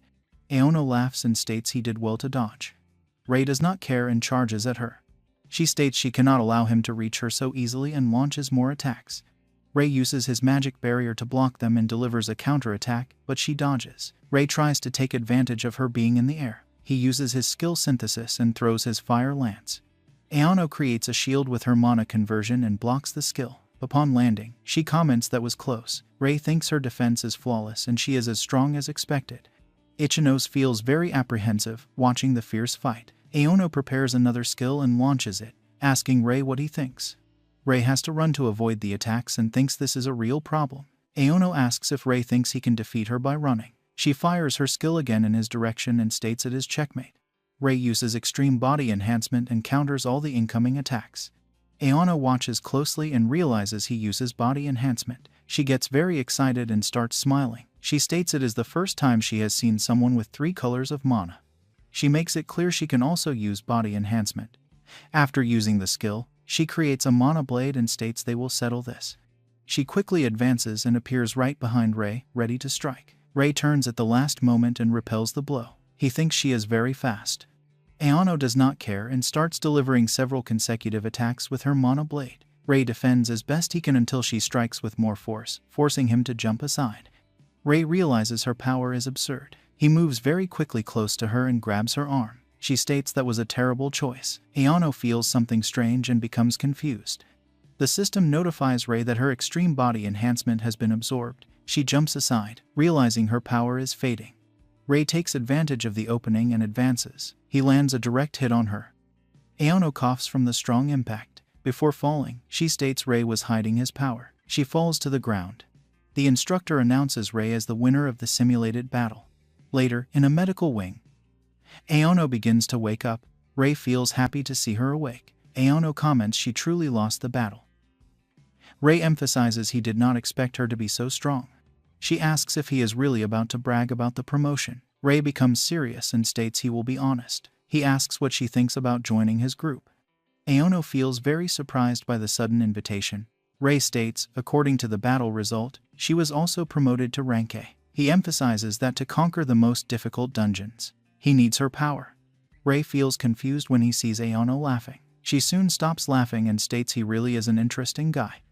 Aono laughs and states he did well to dodge. Rei does not care and charges at her. She states she cannot allow him to reach her so easily and launches more attacks. Rei uses his magic barrier to block them and delivers a counterattack, but she dodges. Rei tries to take advantage of her being in the air. He uses his skill synthesis and throws his fire lance. Aono creates a shield with her mana conversion and blocks the skill. Upon landing, she comments that was close. Rei thinks her defense is flawless and she is as strong as expected. Ichinos feels very apprehensive, watching the fierce fight. Aono prepares another skill and launches it, asking Rei what he thinks. Rei has to run to avoid the attacks and thinks this is a real problem. Aono asks if Rei thinks he can defeat her by running. She fires her skill again in his direction and states it is checkmate. Rei uses extreme body enhancement and counters all the incoming attacks. Aono watches closely and realizes he uses body enhancement. She gets very excited and starts smiling. She states it is the first time she has seen someone with 3 colors of mana. She makes it clear she can also use body enhancement. After using the skill, she creates a mana blade and states they will settle this. She quickly advances and appears right behind Rei, ready to strike. Rei turns at the last moment and repels the blow. He thinks she is very fast. Aono does not care and starts delivering several consecutive attacks with her mana blade. Rei defends as best he can until she strikes with more force, forcing him to jump aside. Rei realizes her power is absurd. He moves very quickly close to her and grabs her arm. She states that was a terrible choice. Aono feels something strange and becomes confused. The system notifies Rei that her extreme body enhancement has been absorbed. She jumps aside, realizing her power is fading. Rei takes advantage of the opening and advances. He lands a direct hit on her. Aono coughs from the strong impact. Before falling, she states Rei was hiding his power. She falls to the ground. The instructor announces Rei as the winner of the simulated battle. Later, in a medical wing, Aono begins to wake up. Rei feels happy to see her awake. Aono comments she truly lost the battle. Rei emphasizes he did not expect her to be so strong. She asks if he is really about to brag about the promotion. Rei becomes serious and states he will be honest. He asks what she thinks about joining his group. Aono feels very surprised by the sudden invitation. Rei states, according to the battle result, she was also promoted to rank A. He emphasizes that to conquer the most difficult dungeons, he needs her power. Rei feels confused when he sees Aono laughing. She soon stops laughing and states he really is an interesting guy.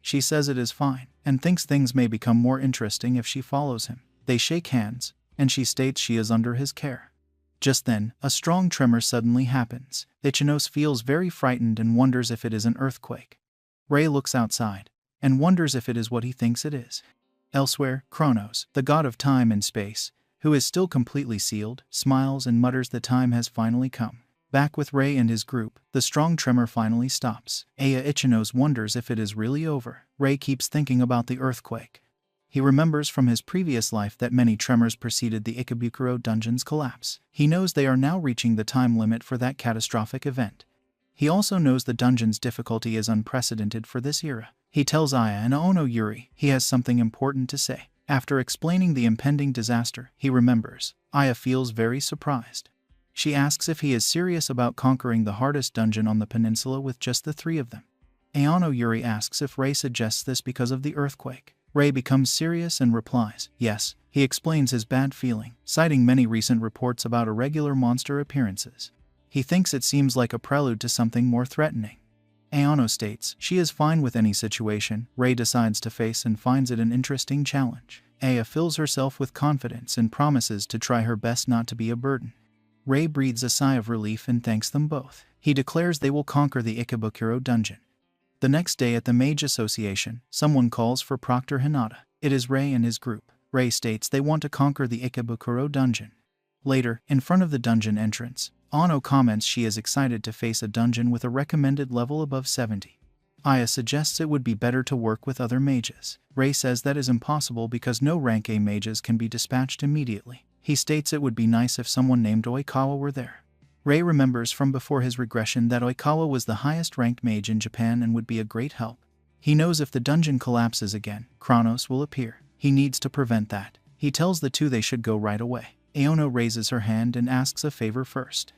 She says it is fine, and thinks things may become more interesting if she follows him. They shake hands, and she states she is under his care. Just then, a strong tremor suddenly happens. Ichinos feels very frightened and wonders if it is an earthquake. Rei looks outside, and wonders if it is what he thinks it is. Elsewhere, Kronos, the god of time and space, who is still completely sealed, smiles and mutters the time has finally come. Back with Rei and his group, the strong tremor finally stops. Aya Ichinos wonders if it is really over. Rei keeps thinking about the earthquake. He remembers from his previous life that many tremors preceded the Ikebukuro dungeon's collapse. He knows they are now reaching the time limit for that catastrophic event. He also knows the dungeon's difficulty is unprecedented for this era. He tells Aya and Aono Yuri he has something important to say. After explaining the impending disaster, he remembers. Aya feels very surprised. She asks if he is serious about conquering the hardest dungeon on the peninsula with just the 3 of them. Aono Yuri asks if Rei suggests this because of the earthquake. Rei becomes serious and replies, yes. He explains his bad feeling, citing many recent reports about irregular monster appearances. He thinks it seems like a prelude to something more threatening. Aono states she is fine with any situation Rei decides to face and finds it an interesting challenge. Aya fills herself with confidence and promises to try her best not to be a burden. Rei breathes a sigh of relief and thanks them both. He declares they will conquer the Ikebukuro dungeon. The next day at the Mage Association, someone calls for Proctor Hinata. It is Rei and his group. Rei states they want to conquer the Ikebukuro dungeon. Later, in front of the dungeon entrance, Ano comments she is excited to face a dungeon with a recommended level above 70. Aya suggests it would be better to work with other mages. Rei says that is impossible because no rank A mages can be dispatched immediately. He states it would be nice if someone named Oikawa were there. Rei remembers from before his regression that Oikawa was the highest ranked mage in Japan and would be a great help. He knows if the dungeon collapses again, Kronos will appear. He needs to prevent that. He tells the two they should go right away. Aono raises her hand and asks a favor first.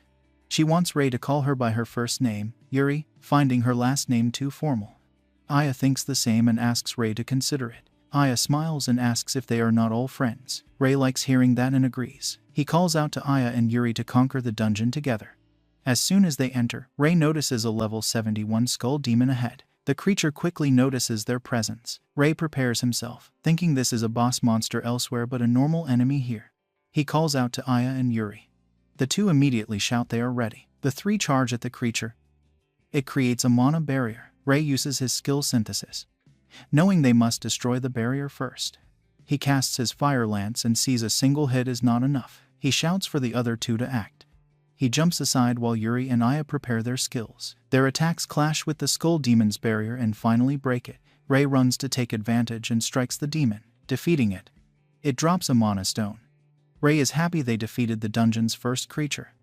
She wants Rei to call her by her first name, Yuri, finding her last name too formal. Aya thinks the same and asks Rei to consider it. Aya smiles and asks if they are not all friends. Rei likes hearing that and agrees. He calls out to Aya and Yuri to conquer the dungeon together. As soon as they enter, Rei notices a level 71 skull demon ahead. The creature quickly notices their presence. Rei prepares himself, thinking this is a boss monster elsewhere but a normal enemy here. He calls out to Aya and Yuri. The two immediately shout they are ready. The three charge at the creature. It creates a mana barrier. Rei uses his skill synthesis, knowing they must destroy the barrier first. He casts his fire lance and sees a single hit is not enough. He shouts for the other two to act. He jumps aside while Yuri and Aya prepare their skills. Their attacks clash with the skull demon's barrier and finally break it. Rei runs to take advantage and strikes the demon, defeating it. It drops a mana stone. Rei is happy they defeated the dungeon's first creature.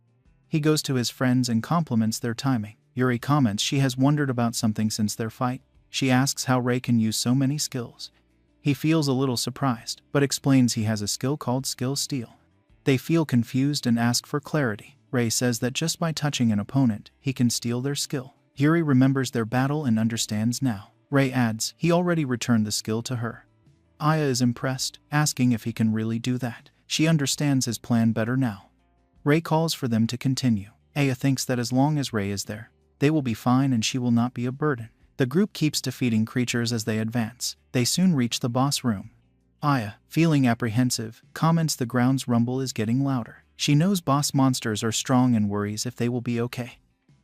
He goes to his friends and compliments their timing. Yuri comments she has wondered about something since their fight. She asks how Rei can use so many skills. He feels a little surprised, but explains he has a skill called Skill Steal. They feel confused and ask for clarity. Rei says that just by touching an opponent, he can steal their skill. Yuri remembers their battle and understands now. Rei adds he already returned the skill to her. Aya is impressed, asking if he can really do that. She understands his plan better now. Rei calls for them to continue. Aya thinks that as long as Rei is there, they will be fine and she will not be a burden. The group keeps defeating creatures as they advance. They soon reach the boss room. Aya, feeling apprehensive, comments the ground's rumble is getting louder. She knows boss monsters are strong and worries if they will be okay.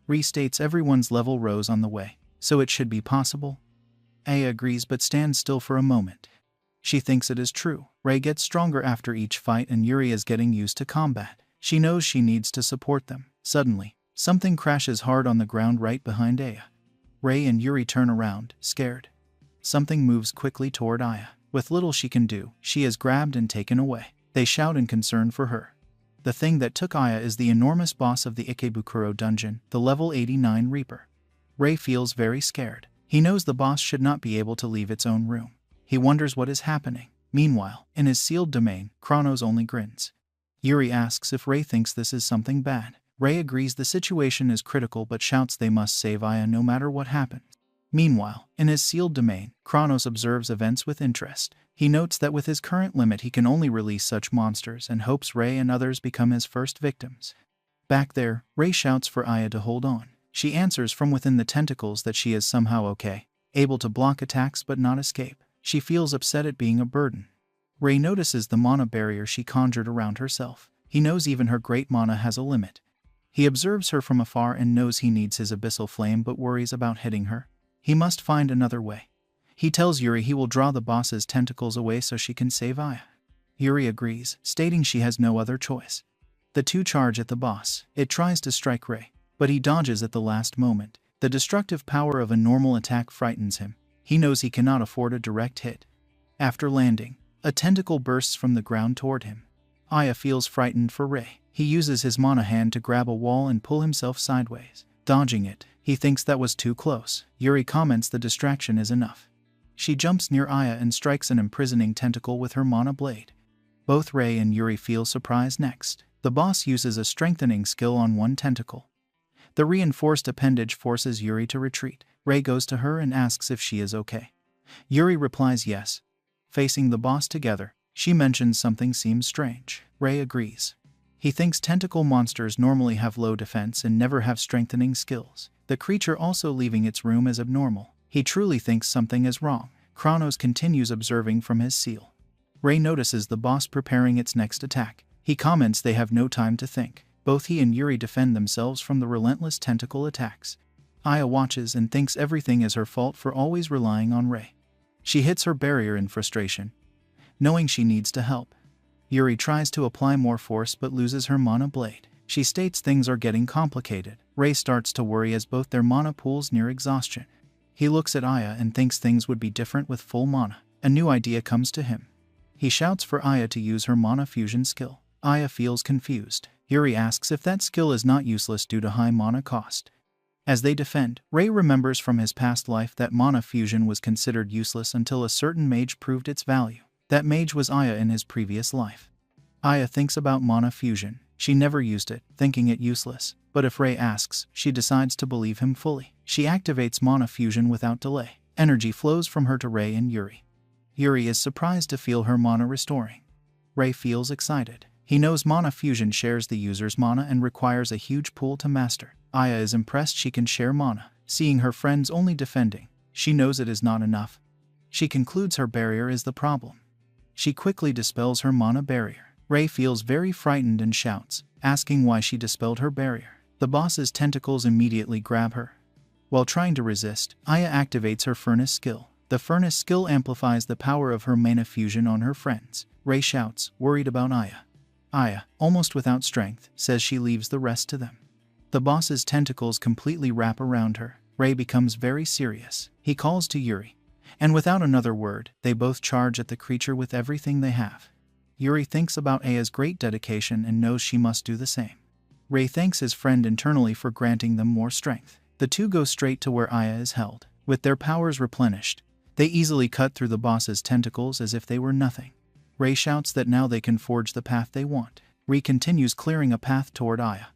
Rei states everyone's level rose on the way, so it should be possible. Aya agrees but stands still for a moment. She thinks it is true. Rei gets stronger after each fight and Yuri is getting used to combat. She knows she needs to support them. Suddenly, something crashes hard on the ground right behind Aya. Rei and Yuri turn around, scared. Something moves quickly toward Aya. With little she can do, she is grabbed and taken away. They shout in concern for her. The thing that took Aya is the enormous boss of the Ikebukuro dungeon, the level 89 Reaper. Rei feels very scared. He knows the boss should not be able to leave its own room. He wonders what is happening. Meanwhile, in his sealed domain, Kronos only grins. Yuri asks if Rei thinks this is something bad. Rei agrees the situation is critical but shouts they must save Aya no matter what happens. Meanwhile, in his sealed domain, Kronos observes events with interest. He notes that with his current limit he can only release such monsters and hopes Rei and others become his first victims. Back there, Rei shouts for Aya to hold on. She answers from within the tentacles that she is somehow okay, able to block attacks but not escape. She feels upset at being a burden. Rei notices the mana barrier she conjured around herself. He knows even her great mana has a limit. He observes her from afar and knows he needs his abyssal flame but worries about hitting her. He must find another way. He tells Yuri he will draw the boss's tentacles away so she can save Aya. Yuri agrees, stating she has no other choice. The two charge at the boss. It tries to strike Rei, but he dodges at the last moment. The destructive power of a normal attack frightens him. He knows he cannot afford a direct hit. After landing, a tentacle bursts from the ground toward him. Aya feels frightened for Rei. He uses his mana hand to grab a wall and pull himself sideways. Dodging it, he thinks that was too close. Yuri comments the distraction is enough. She jumps near Aya and strikes an imprisoning tentacle with her mana blade. Both Rei and Yuri feel surprised next. The boss uses a strengthening skill on one tentacle. The reinforced appendage forces Yuri to retreat. Rei goes to her and asks if she is okay. Yuri replies yes. Facing the boss together, she mentions something seems strange. Rei agrees. He thinks tentacle monsters normally have low defense and never have strengthening skills. The creature also leaving its room is abnormal. He truly thinks something is wrong. Kronos continues observing from his seal. Rei notices the boss preparing its next attack. He comments they have no time to think. Both he and Yuri defend themselves from the relentless tentacle attacks. Aya watches and thinks everything is her fault for always relying on Rei. She hits her barrier in frustration, knowing she needs to help. Yuri tries to apply more force but loses her mana blade. She states things are getting complicated. Rei starts to worry as both their mana pools near exhaustion. He looks at Aya and thinks things would be different with full mana. A new idea comes to him. He shouts for Aya to use her mana fusion skill. Aya feels confused. Yuri asks if that skill is not useless due to high mana cost. As they defend, Rei remembers from his past life that mana fusion was considered useless until a certain mage proved its value. That mage was Aya in his previous life. Aya thinks about mana fusion. She never used it, thinking it useless. But if Rei asks, she decides to believe him fully. She activates mana fusion without delay. Energy flows from her to Rei and Yuri. Yuri is surprised to feel her mana restoring. Rei feels excited. He knows mana fusion shares the user's mana and requires a huge pool to master. Aya is impressed she can share mana. Seeing her friends only defending, she knows it is not enough. She concludes her barrier is the problem. She quickly dispels her mana barrier. Rei feels very frightened and shouts, asking why she dispelled her barrier. The boss's tentacles immediately grab her. While trying to resist, Aya activates her furnace skill. The furnace skill amplifies the power of her mana fusion on her friends. Rei shouts, worried about Aya. Aya, almost without strength, says she leaves the rest to them. The boss's tentacles completely wrap around her. Rei becomes very serious. He calls to Yuri, and without another word, they both charge at the creature with everything they have. Yuri thinks about Aya's great dedication and knows she must do the same. Rei thanks his friend internally for granting them more strength. The two go straight to where Aya is held. With their powers replenished, they easily cut through the boss's tentacles as if they were nothing. Rei shouts that now they can forge the path they want. Rei continues clearing a path toward Aya.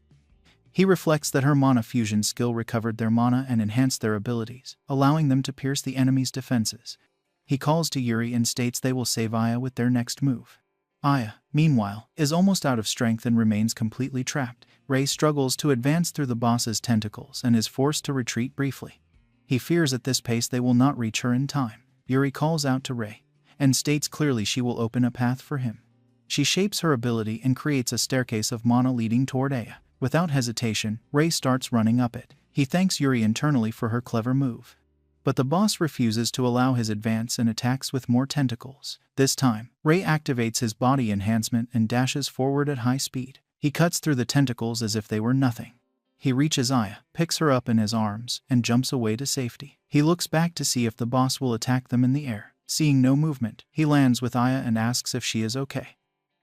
He reflects that her mana fusion skill recovered their mana and enhanced their abilities, allowing them to pierce the enemy's defenses. He calls to Yuri and states they will save Aya with their next move. Aya, meanwhile, is almost out of strength and remains completely trapped. Rei struggles to advance through the boss's tentacles and is forced to retreat briefly. He fears at this pace they will not reach her in time. Yuri calls out to Rei and states clearly she will open a path for him. She shapes her ability and creates a staircase of mana leading toward Aya. Without hesitation, Rei starts running up it. He thanks Yuri internally for her clever move. But the boss refuses to allow his advance and attacks with more tentacles. This time, Rei activates his body enhancement and dashes forward at high speed. He cuts through the tentacles as if they were nothing. He reaches Aya, picks her up in his arms, and jumps away to safety. He looks back to see if the boss will attack them in the air. Seeing no movement, he lands with Aya and asks if she is okay.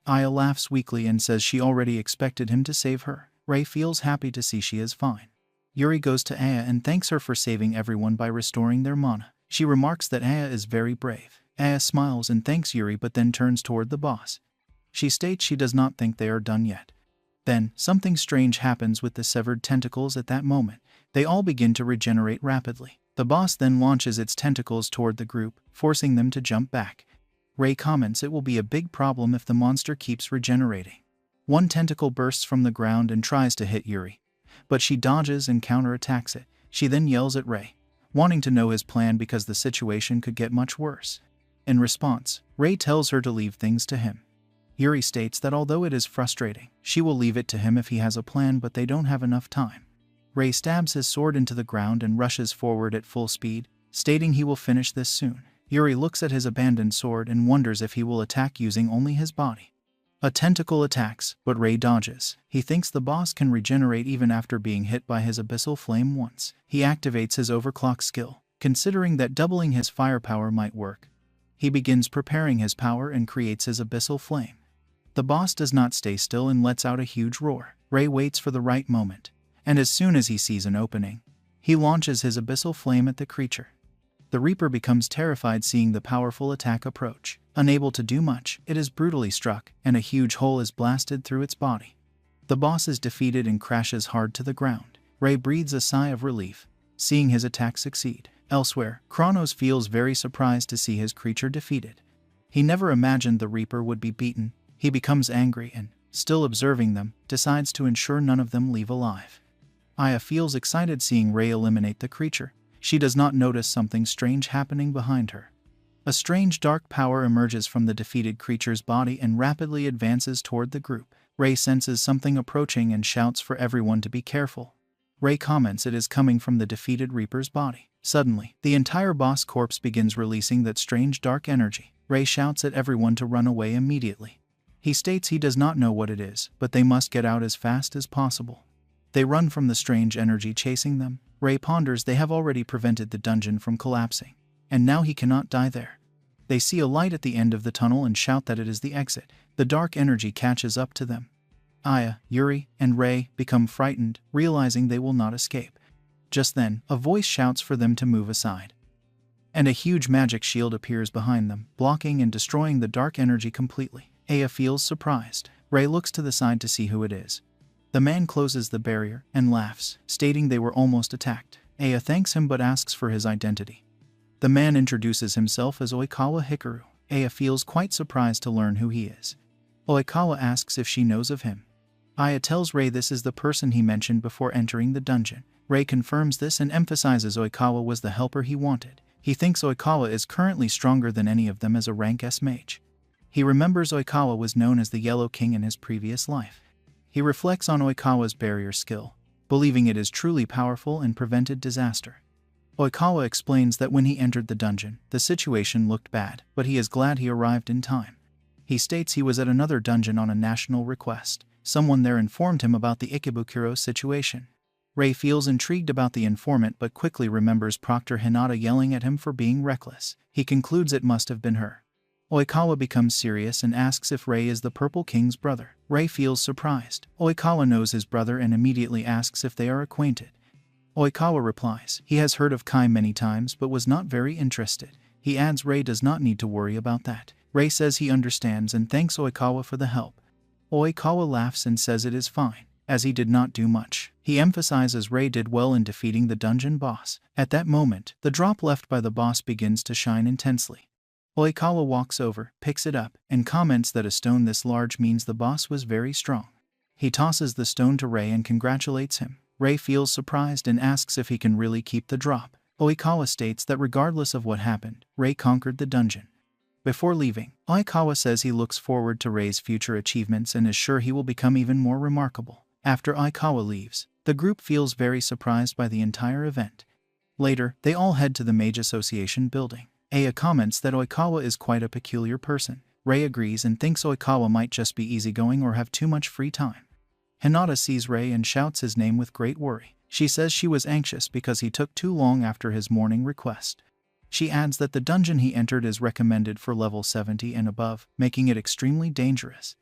Aya laughs weakly and says she already expected him to save her. Rei feels happy to see she is fine. Yuri goes to Aya and thanks her for saving everyone by restoring their mana. She remarks that Aya is very brave. Aya smiles and thanks Yuri but then turns toward the boss. She states she does not think they are done yet. Then, something strange happens with the severed tentacles at that moment. They all begin to regenerate rapidly. The boss then launches its tentacles toward the group, forcing them to jump back. Rei comments it will be a big problem if the monster keeps regenerating. One tentacle bursts from the ground and tries to hit Yuri, but she dodges and counterattacks it. She then yells at Rei, wanting to know his plan because the situation could get much worse. In response, Rei tells her to leave things to him. Yuri states that although it is frustrating, she will leave it to him if he has a plan, but they don't have enough time. Rei stabs his sword into the ground and rushes forward at full speed, stating he will finish this soon. Yuri looks at his abandoned sword and wonders if he will attack using only his body. A tentacle attacks, but Rei dodges. He thinks the boss can regenerate even after being hit by his abyssal flame once. He activates his overclock skill, considering that doubling his firepower might work. He begins preparing his power and creates his abyssal flame. The boss does not stay still and lets out a huge roar. Rei waits for the right moment, and as soon as he sees an opening, he launches his abyssal flame at the creature. The Reaper becomes terrified seeing the powerful attack approach. Unable to do much, it is brutally struck, and a huge hole is blasted through its body. The boss is defeated and crashes hard to the ground. Rei breathes a sigh of relief, seeing his attack succeed. Elsewhere, Kronos feels very surprised to see his creature defeated. He never imagined the Reaper would be beaten. He becomes angry and, still observing them, decides to ensure none of them leave alive. Aya feels excited seeing Rei eliminate the creature. She does not notice something strange happening behind her. A strange dark power emerges from the defeated creature's body and rapidly advances toward the group. Rei senses something approaching and shouts for everyone to be careful. Rei comments it is coming from the defeated Reaper's body. Suddenly, the entire boss corpse begins releasing that strange dark energy. Rei shouts at everyone to run away immediately. He states he does not know what it is, but they must get out as fast as possible. They run from the strange energy chasing them. Ray ponders they have already prevented the dungeon from collapsing, and now he cannot die there. They see a light at the end of the tunnel and shout that it is the exit. The dark energy catches up to them. Aya, Yuri, and Ray become frightened, realizing they will not escape. Just then, a voice shouts for them to move aside, and a huge magic shield appears behind them, blocking and destroying the dark energy completely. Aya feels surprised. Ray looks to the side to see who it is. The man closes the barrier and laughs, stating they were almost attacked. Aya thanks him but asks for his identity. The man introduces himself as Oikawa Hikaru. Aya feels quite surprised to learn who he is. Oikawa asks if she knows of him. Aya tells Ray this is the person he mentioned before entering the dungeon. Ray confirms this and emphasizes Oikawa was the helper he wanted. He thinks Oikawa is currently stronger than any of them as a rank S mage. He remembers Oikawa was known as the Yellow King in his previous life. He reflects on Oikawa's barrier skill, believing it is truly powerful and prevented disaster. Oikawa explains that when he entered the dungeon, the situation looked bad, but he is glad he arrived in time. He states he was at another dungeon on a national request. Someone there informed him about the Ikebukuro situation. Ray feels intrigued about the informant but quickly remembers Proctor Hinata yelling at him for being reckless. He concludes it must have been her. Oikawa becomes serious and asks if Ray is the Purple King's brother. Ray feels surprised. Oikawa knows his brother and immediately asks if they are acquainted. Oikawa replies he has heard of Kai many times but was not very interested. He adds Ray does not need to worry about that. Ray says he understands and thanks Oikawa for the help. Oikawa laughs and says it is fine, as he did not do much. He emphasizes Ray did well in defeating the dungeon boss. At that moment, the drop left by the boss begins to shine intensely. Oikawa walks over, picks it up, and comments that a stone this large means the boss was very strong. He tosses the stone to Ray and congratulates him. Ray feels surprised and asks if he can really keep the drop. Oikawa states that regardless of what happened, Ray conquered the dungeon. Before leaving, Oikawa says he looks forward to Ray's future achievements and is sure he will become even more remarkable. After Oikawa leaves, the group feels very surprised by the entire event. Later, they all head to the Mage Association building. Aya comments that Oikawa is quite a peculiar person. Ray agrees and thinks Oikawa might just be easygoing or have too much free time. Hinata sees Ray and shouts his name with great worry. She says she was anxious because he took too long after his morning request. She adds that the dungeon he entered is recommended for level 70 and above, making it extremely dangerous.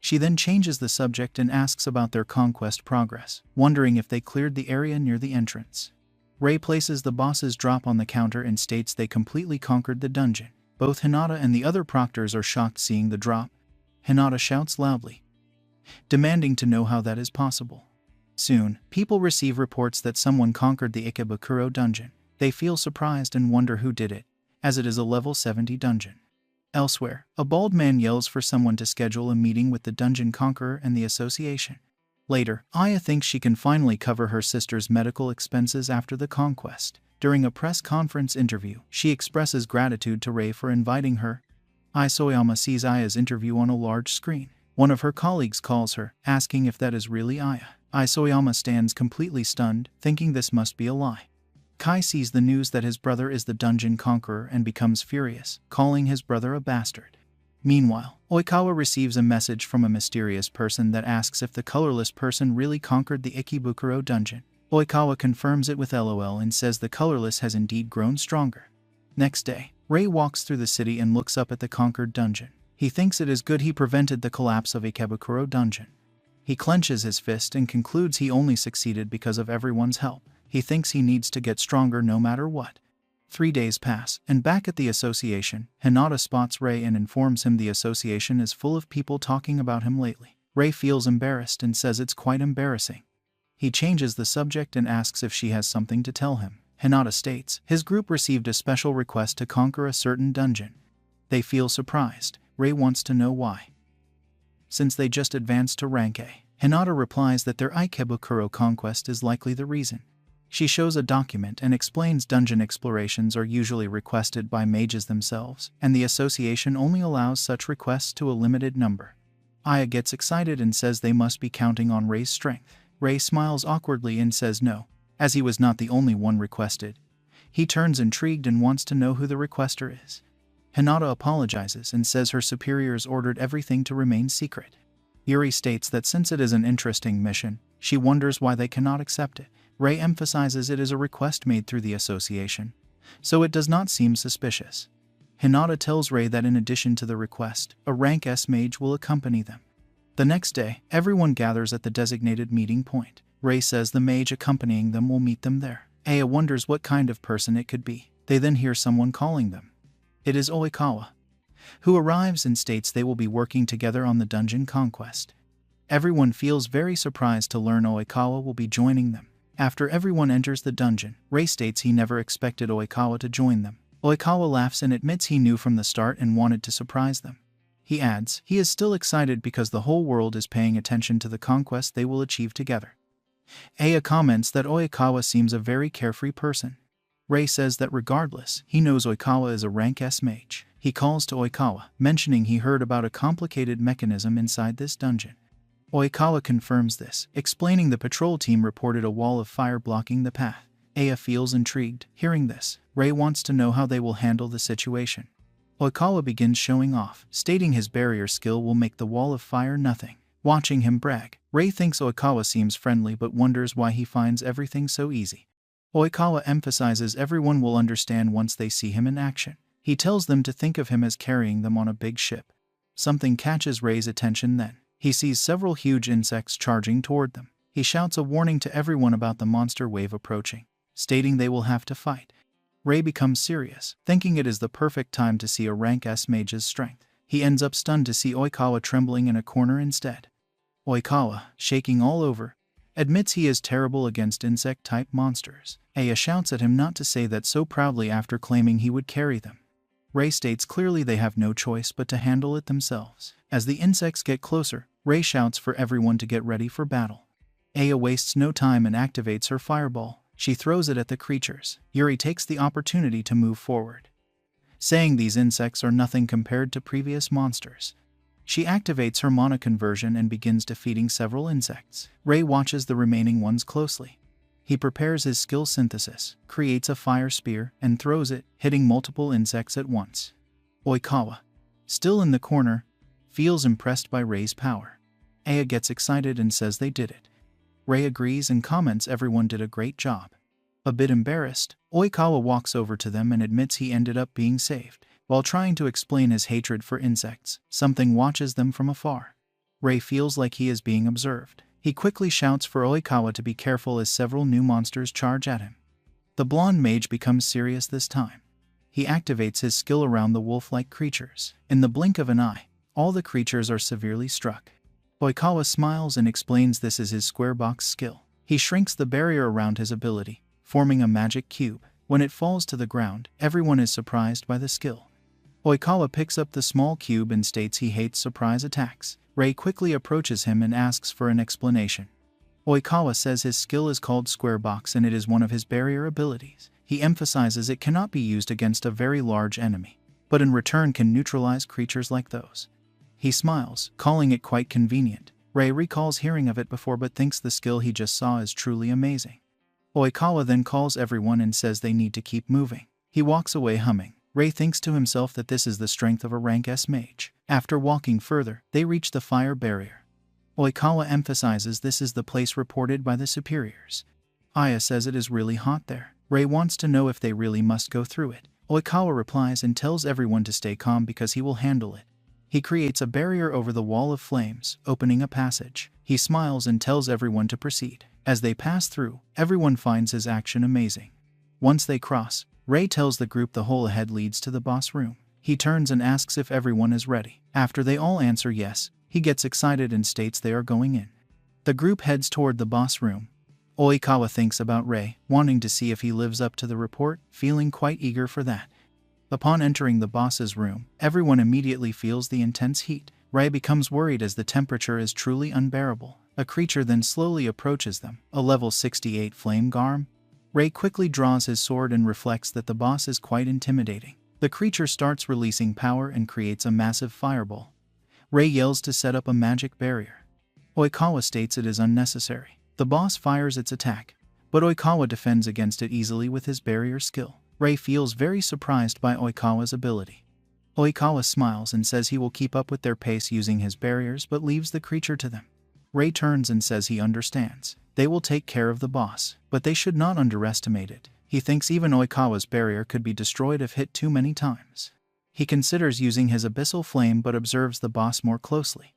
She then changes the subject and asks about their conquest progress, wondering if they cleared the area near the entrance. Ray places the boss's drop on the counter and states they completely conquered the dungeon. Both Hinata and the other proctors are shocked seeing the drop. Hinata shouts loudly, demanding to know how that is possible. Soon, people receive reports that someone conquered the Ikebukuro dungeon. They feel surprised and wonder who did it, as it is a level 70 dungeon. Elsewhere, a bald man yells for someone to schedule a meeting with the dungeon conqueror and the association. Later, Aya thinks she can finally cover her sister's medical expenses after the conquest. During a press conference interview, she expresses gratitude to Ray for inviting her. Isoyama sees Aya's interview on a large screen. One of her colleagues calls her, asking if that is really Aya. Isoyama stands completely stunned, thinking this must be a lie. Kai sees the news that his brother is the dungeon conqueror and becomes furious, calling his brother a bastard. Meanwhile, Oikawa receives a message from a mysterious person that asks if the colorless person really conquered the Ikebukuro dungeon. Oikawa confirms it with LOL and says the colorless has indeed grown stronger. Next day, Ray walks through the city and looks up at the conquered dungeon. He thinks it is good he prevented the collapse of Ikebukuro dungeon. He clenches his fist and concludes he only succeeded because of everyone's help. He thinks he needs to get stronger no matter what. 3 days pass, and back at the association, Hinata spots Ray and informs him the association is full of people talking about him lately. Ray feels embarrassed and says it's quite embarrassing. He changes the subject and asks if she has something to tell him. Hinata states his group received a special request to conquer a certain dungeon. They feel surprised. Ray wants to know why. Since they just advanced to rank A, Hinata replies that their Ikebukuro conquest is likely the reason. She shows a document and explains dungeon explorations are usually requested by mages themselves, and the association only allows such requests to a limited number. Aya gets excited and says they must be counting on Ray's strength. Ray smiles awkwardly and says no, as he was not the only one requested. He turns intrigued and wants to know who the requester is. Hinata apologizes and says her superiors ordered everything to remain secret. Yuri states that since it is an interesting mission, She wonders why they cannot accept it. Rei emphasizes it is a request made through the association, so it does not seem suspicious. Hinata tells Rei that in addition to the request, a rank S mage will accompany them. The next day, everyone gathers at the designated meeting point. Rei says the mage accompanying them will meet them there. Aya wonders what kind of person it could be. They then hear someone calling them. It is Oikawa, who arrives and states they will be working together on the dungeon conquest. Everyone feels very surprised to learn Oikawa will be joining them. After everyone enters the dungeon, Rei states he never expected Oikawa to join them. Oikawa laughs and admits he knew from the start and wanted to surprise them. He adds, he is still excited because the whole world is paying attention to the conquest they will achieve together. Aya comments that Oikawa seems a very carefree person. Rei says that regardless, he knows Oikawa is a rank S mage. He calls to Oikawa, mentioning he heard about a complicated mechanism inside this dungeon. Oikawa confirms this, explaining the patrol team reported a wall of fire blocking the path. Aya feels intrigued. Hearing this, Rei wants to know how they will handle the situation. Oikawa begins showing off, stating his barrier skill will make the wall of fire nothing. Watching him brag, Rei thinks Oikawa seems friendly but wonders why he finds everything so easy. Oikawa emphasizes everyone will understand once they see him in action. He tells them to think of him as carrying them on a big ship. Something catches Rei's attention then. He sees several huge insects charging toward them. He shouts a warning to everyone about the monster wave approaching, stating they will have to fight. Rei becomes serious, thinking it is the perfect time to see a rank S mage's strength. He ends up stunned to see Oikawa trembling in a corner instead. Oikawa, shaking all over, admits he is terrible against insect-type monsters. Aya shouts at him not to say that so proudly after claiming he would carry them. Rei states clearly they have no choice but to handle it themselves. As the insects get closer, Rei shouts for everyone to get ready for battle. Aya wastes no time and activates her fireball. She throws it at the creatures. Yuri takes the opportunity to move forward, saying these insects are nothing compared to previous monsters. She activates her mana conversion and begins defeating several insects. Rei watches the remaining ones closely. He prepares his skill synthesis, creates a fire spear, and throws it, hitting multiple insects at once. Oikawa, still in the corner, feels impressed by Rei's power. Aya gets excited and says they did it. Rei agrees and comments everyone did a great job. A bit embarrassed, Oikawa walks over to them and admits he ended up being saved. While trying to explain his hatred for insects, something watches them from afar. Rei feels like he is being observed. He quickly shouts for Oikawa to be careful as several new monsters charge at him. The blonde mage becomes serious this time. He activates his skill around the wolf-like creatures. In the blink of an eye, all the creatures are severely struck. Oikawa smiles and explains this is his square box skill. He shrinks the barrier around his ability, forming a magic cube. When it falls to the ground, everyone is surprised by the skill. Oikawa picks up the small cube and states he hates surprise attacks. Rei quickly approaches him and asks for an explanation. Oikawa says his skill is called Square Box and it is one of his barrier abilities. He emphasizes it cannot be used against a very large enemy, but in return can neutralize creatures like those. He smiles, calling it quite convenient. Rei recalls hearing of it before but thinks the skill he just saw is truly amazing. Oikawa then calls everyone and says they need to keep moving. He walks away humming. Rei thinks to himself that this is the strength of a rank S mage. After walking further, they reach the fire barrier. Oikawa emphasizes this is the place reported by the superiors. Aya says it is really hot there. Rei wants to know if they really must go through it. Oikawa replies and tells everyone to stay calm because he will handle it. He creates a barrier over the wall of flames, opening a passage. He smiles and tells everyone to proceed. As they pass through, everyone finds his action amazing. Once they cross, Rei tells the group the hole ahead leads to the boss room. He turns and asks if everyone is ready. After they all answer yes, he gets excited and states they are going in. The group heads toward the boss room. Oikawa thinks about Rei, wanting to see if he lives up to the report, feeling quite eager for that. Upon entering the boss's room, everyone immediately feels the intense heat. Rei becomes worried as the temperature is truly unbearable. A creature then slowly approaches them, a level 68 flame garm. Rei quickly draws his sword and reflects that the boss is quite intimidating. The creature starts releasing power and creates a massive fireball. Rei yells to set up a magic barrier. Oikawa states it is unnecessary. The boss fires its attack, but Oikawa defends against it easily with his barrier skill. Rei feels very surprised by Oikawa's ability. Oikawa smiles and says he will keep up with their pace using his barriers but leaves the creature to them. Rei turns and says he understands. They will take care of the boss, but they should not underestimate it. He thinks even Oikawa's barrier could be destroyed if hit too many times. He considers using his abyssal flame but observes the boss more closely.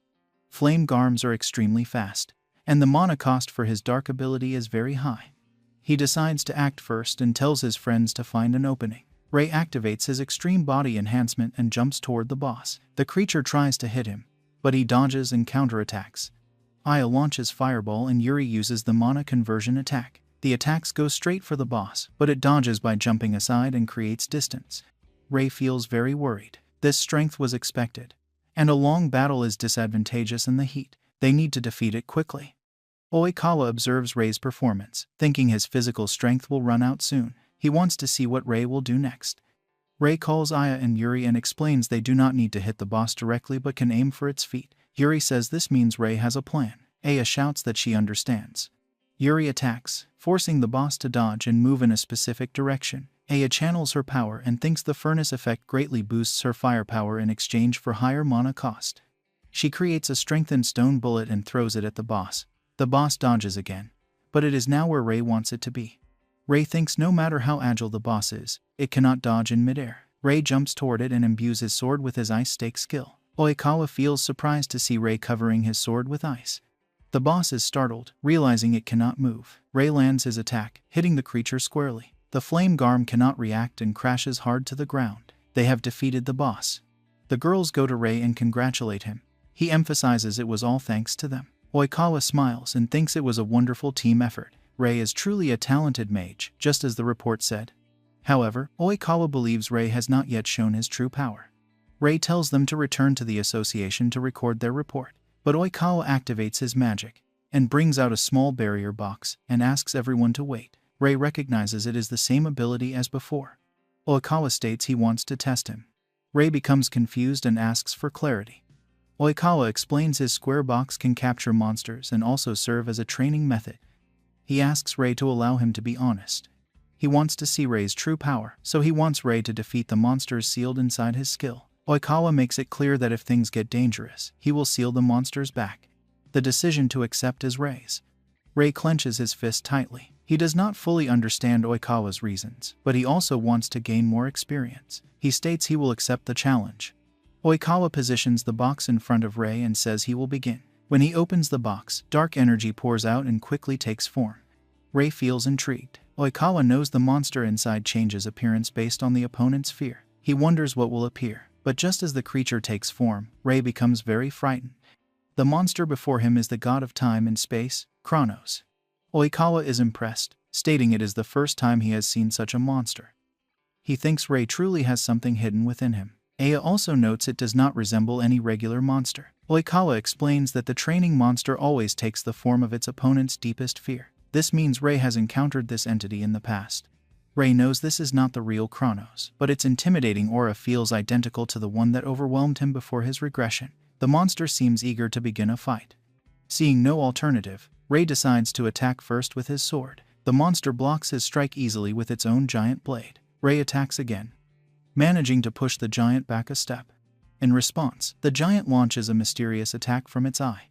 Flame garms are extremely fast, and the mana cost for his dark ability is very high. He decides to act first and tells his friends to find an opening. Rei activates his extreme body enhancement and jumps toward the boss. The creature tries to hit him, but he dodges and counterattacks. Aya launches Fireball and Yuri uses the mana conversion attack. The attacks go straight for the boss, but it dodges by jumping aside and creates distance. Rei feels very worried. This strength was expected, and a long battle is disadvantageous in the heat. They need to defeat it quickly. Oikawa observes Rei's performance, thinking his physical strength will run out soon. He wants to see what Rei will do next. Rei calls Aya and Yuri and explains they do not need to hit the boss directly but can aim for its feet. Yuri says this means Rei has a plan. Aya shouts that she understands. Yuri attacks, forcing the boss to dodge and move in a specific direction. Aya channels her power and thinks the furnace effect greatly boosts her firepower in exchange for higher mana cost. She creates a strengthened stone bullet and throws it at the boss. The boss dodges again, but it is now where Rei wants it to be. Rei thinks no matter how agile the boss is, it cannot dodge in midair. Rei jumps toward it and imbues his sword with his ice stake skill. Oikawa feels surprised to see Rei covering his sword with ice. The boss is startled, realizing it cannot move. Rei lands his attack, hitting the creature squarely. The flame garm cannot react and crashes hard to the ground. They have defeated the boss. The girls go to Rei and congratulate him. He emphasizes it was all thanks to them. Oikawa smiles and thinks it was a wonderful team effort. Rei is truly a talented mage, just as the report said. However, Oikawa believes Rei has not yet shown his true power. Rei tells them to return to the association to record their report, but Oikawa activates his magic and brings out a small barrier box and asks everyone to wait. Rei recognizes it is the same ability as before. Oikawa states he wants to test him. Rei becomes confused and asks for clarity. Oikawa explains his square box can capture monsters and also serve as a training method. He asks Rei to allow him to be honest. He wants to see Rei's true power, so he wants Rei to defeat the monsters sealed inside his skill. Oikawa makes it clear that if things get dangerous, he will seal the monsters back. The decision to accept is Rei's. Rei clenches his fist tightly. He does not fully understand Oikawa's reasons, but he also wants to gain more experience. He states he will accept the challenge. Oikawa positions the box in front of Rei and says he will begin. When he opens the box, dark energy pours out and quickly takes form. Rei feels intrigued. Oikawa knows the monster inside changes appearance based on the opponent's fear. He wonders what will appear, but just as the creature takes form, Rei becomes very frightened. The monster before him is the god of time and space, Kronos. Oikawa is impressed, stating it is the first time he has seen such a monster. He thinks Rei truly has something hidden within him. Aya also notes it does not resemble any regular monster. Oikawa explains that the training monster always takes the form of its opponent's deepest fear. This means Rei has encountered this entity in the past. Rei knows this is not the real Kronos, but its intimidating aura feels identical to the one that overwhelmed him before his regression. The monster seems eager to begin a fight. Seeing no alternative, Rei decides to attack first with his sword. The monster blocks his strike easily with its own giant blade. Rei attacks again, managing to push the giant back a step. In response, the giant launches a mysterious attack from its eye.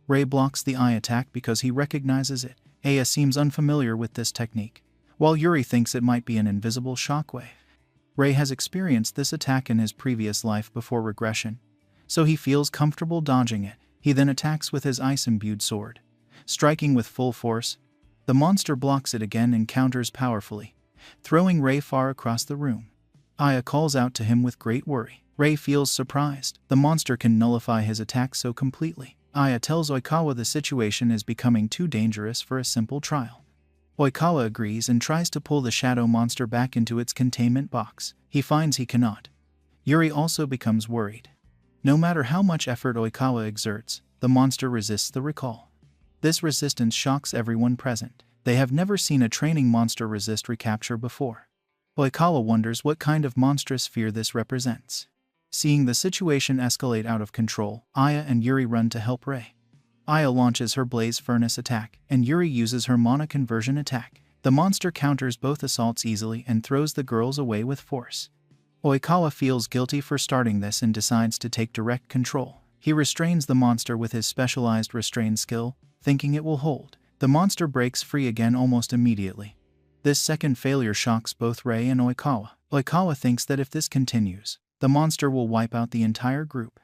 Rei blocks the eye attack because he recognizes it. Aya seems unfamiliar with this technique, while Yuri thinks it might be an invisible shockwave. Rei has experienced this attack in his previous life before regression, so he feels comfortable dodging it. He then attacks with his ice-imbued sword, striking with full force. The monster blocks it again and counters powerfully, throwing Rei far across the room. Aya calls out to him with great worry. Rei feels surprised. The monster can nullify his attack so completely. Aya tells Oikawa the situation is becoming too dangerous for a simple trial. Oikawa agrees and tries to pull the shadow monster back into its containment box. He finds he cannot. Yuri also becomes worried. No matter how much effort Oikawa exerts, the monster resists the recall. This resistance shocks everyone present. They have never seen a training monster resist recapture before. Oikawa wonders what kind of monstrous fear this represents. Seeing the situation escalate out of control, Aya and Yuri run to help Rei. Aya launches her Blaze Furnace attack, and Yuri uses her Mana Conversion attack. The monster counters both assaults easily and throws the girls away with force. Oikawa feels guilty for starting this and decides to take direct control. He restrains the monster with his specialized restrain skill, thinking it will hold. The monster breaks free again almost immediately. This second failure shocks both Rei and Oikawa. Oikawa thinks that if this continues, the monster will wipe out the entire group.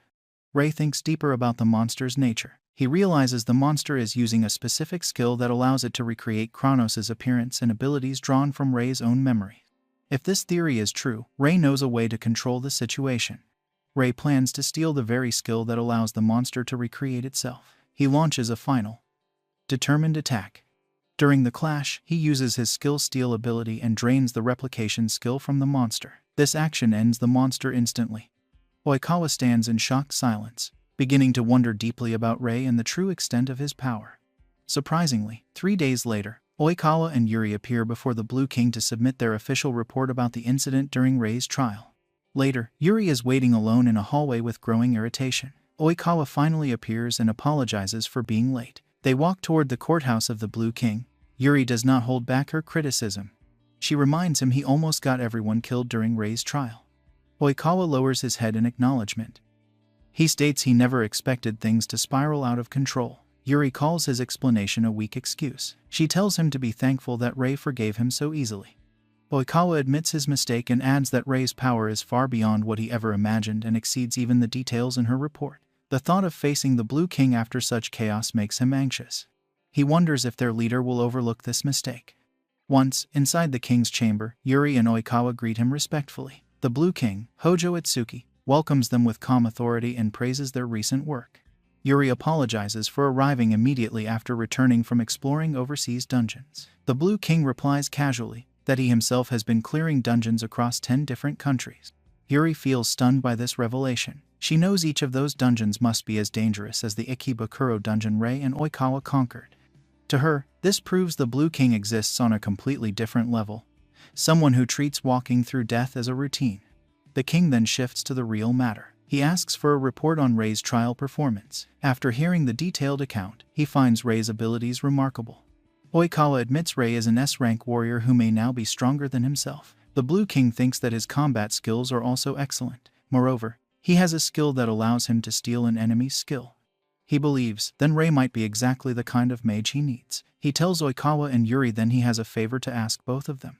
Rei thinks deeper about the monster's nature. He realizes the monster is using a specific skill that allows it to recreate Kronos' appearance and abilities drawn from Rei's own memory. If this theory is true, Rei knows a way to control the situation. Rei plans to steal the very skill that allows the monster to recreate itself. He launches a final, determined attack. During the clash, he uses his skill steal ability and drains the replication skill from the monster. This action ends the monster instantly. Oikawa stands in shocked silence, beginning to wonder deeply about Rei and the true extent of his power. Surprisingly, 3 days later, Oikawa and Yuri appear before the Blue King to submit their official report about the incident during Rei's trial. Later, Yuri is waiting alone in a hallway with growing irritation. Oikawa finally appears and apologizes for being late. They walk toward the courthouse of the Blue King. Yuri does not hold back her criticism. She reminds him he almost got everyone killed during Rei's trial. Oikawa lowers his head in acknowledgement. He states he never expected things to spiral out of control. Yuri calls his explanation a weak excuse. She tells him to be thankful that Rei forgave him so easily. Oikawa admits his mistake and adds that Rei's power is far beyond what he ever imagined and exceeds even the details in her report. The thought of facing the Blue King after such chaos makes him anxious. He wonders if their leader will overlook this mistake. Once, inside the king's chamber, Yuri and Oikawa greet him respectfully. The Blue King, Hojo Itsuki, welcomes them with calm authority and praises their recent work. Yuri apologizes for arriving immediately after returning from exploring overseas dungeons. The Blue King replies casually that he himself has been clearing dungeons across 10 different countries. Yuri feels stunned by this revelation. She knows each of those dungeons must be as dangerous as the Ikebukuro dungeon Rei and Oikawa conquered. To her, this proves the Blue King exists on a completely different level, someone who treats walking through death as a routine. The king then shifts to the real matter. He asks for a report on Rei's trial performance. After hearing the detailed account, he finds Rei's abilities remarkable. Oikawa admits Rei is an S-rank warrior who may now be stronger than himself. The Blue King thinks that his combat skills are also excellent. Moreover, he has a skill that allows him to steal an enemy's skill. He believes, then Rei might be exactly the kind of mage he needs. He tells Oikawa and Yuri then he has a favor to ask both of them.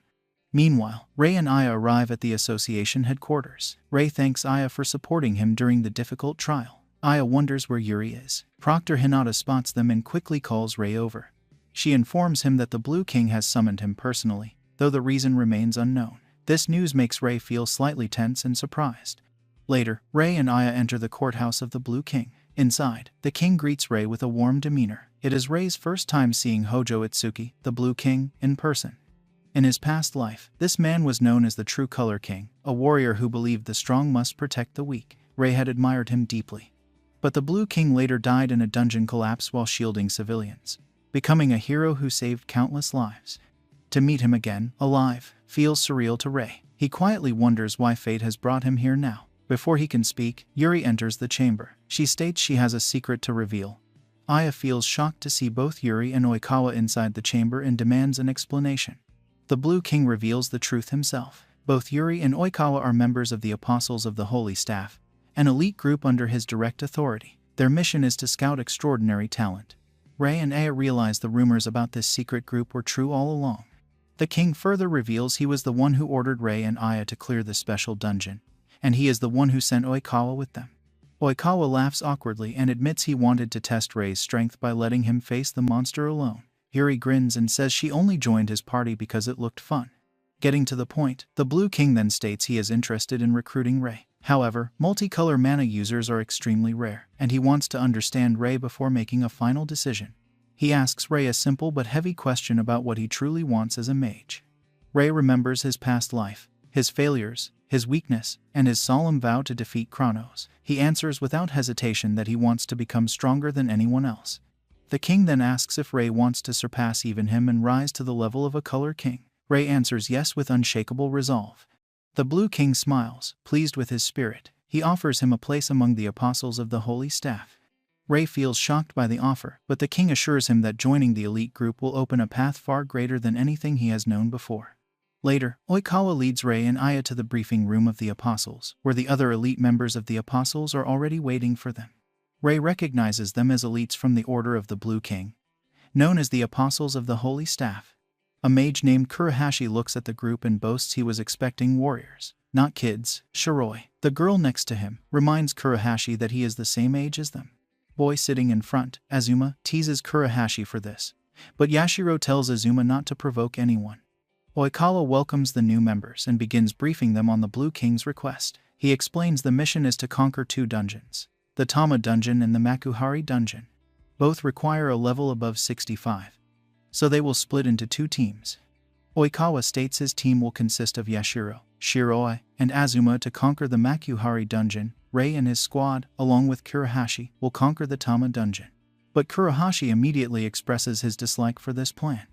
Meanwhile, Rei and Aya arrive at the association headquarters. Rei thanks Aya for supporting him during the difficult trial. Aya wonders where Yuri is. Proctor Hinata spots them and quickly calls Rei over. She informs him that the Blue King has summoned him personally, though the reason remains unknown. This news makes Rei feel slightly tense and surprised. Later, Rei and Aya enter the courthouse of the Blue King. Inside, the king greets Rei with a warm demeanor. It is Rei's first time seeing Hojo Itsuki, the Blue King, in person. In his past life, this man was known as the True Color King, a warrior who believed the strong must protect the weak. Rei had admired him deeply. But the Blue King later died in a dungeon collapse while shielding civilians, becoming a hero who saved countless lives. To meet him again, alive, feels surreal to Rei. He quietly wonders why fate has brought him here now. Before he can speak, Yuri enters the chamber. She states she has a secret to reveal. Aya feels shocked to see both Yuri and Oikawa inside the chamber and demands an explanation. The Blue King reveals the truth himself. Both Yuri and Oikawa are members of the Apostles of the Holy Staff, an elite group under his direct authority. Their mission is to scout extraordinary talent. Rei and Aya realize the rumors about this secret group were true all along. The king further reveals he was the one who ordered Rei and Aya to clear the special dungeon, and he is the one who sent Oikawa with them. Oikawa laughs awkwardly and admits he wanted to test Rei's strength by letting him face the monster alone. Yuri grins and says she only joined his party because it looked fun. Getting to the point, the Blue King then states he is interested in recruiting Rei. However, multicolor mana users are extremely rare, and he wants to understand Rei before making a final decision. He asks Rei a simple but heavy question about what he truly wants as a mage. Rei remembers his past life, his failures, his weakness, and his solemn vow to defeat Kronos. He answers without hesitation that he wants to become stronger than anyone else. The king then asks if Rei wants to surpass even him and rise to the level of a color king. Rei answers yes with unshakable resolve. The Blue King smiles, pleased with his spirit. He offers him a place among the Apostles of the Holy Staff. Rei feels shocked by the offer, but the king assures him that joining the elite group will open a path far greater than anything he has known before. Later, Oikawa leads Rei and Aya to the briefing room of the Apostles, where the other elite members of the Apostles are already waiting for them. Rei recognizes them as elites from the Order of the Blue King, known as the Apostles of the Holy Staff. A mage named Kurohashi looks at the group and boasts he was expecting warriors, not kids. Shiroi, the girl next to him, reminds Kurohashi that he is the same age as them. Boy sitting in front, Azuma, teases Kurohashi for this, but Yashiro tells Azuma not to provoke anyone. Oikawa welcomes the new members and begins briefing them on the Blue King's request. He explains the mission is to conquer 2 dungeons, the Tama dungeon and the Makuhari dungeon. Both require a level above 65, so they will split into 2 teams. Oikawa states his team will consist of Yashiro, Shiroi, and Azuma to conquer the Makuhari dungeon. Rei and his squad, along with Kurohashi, will conquer the Tama dungeon. But Kurohashi immediately expresses his dislike for this plan.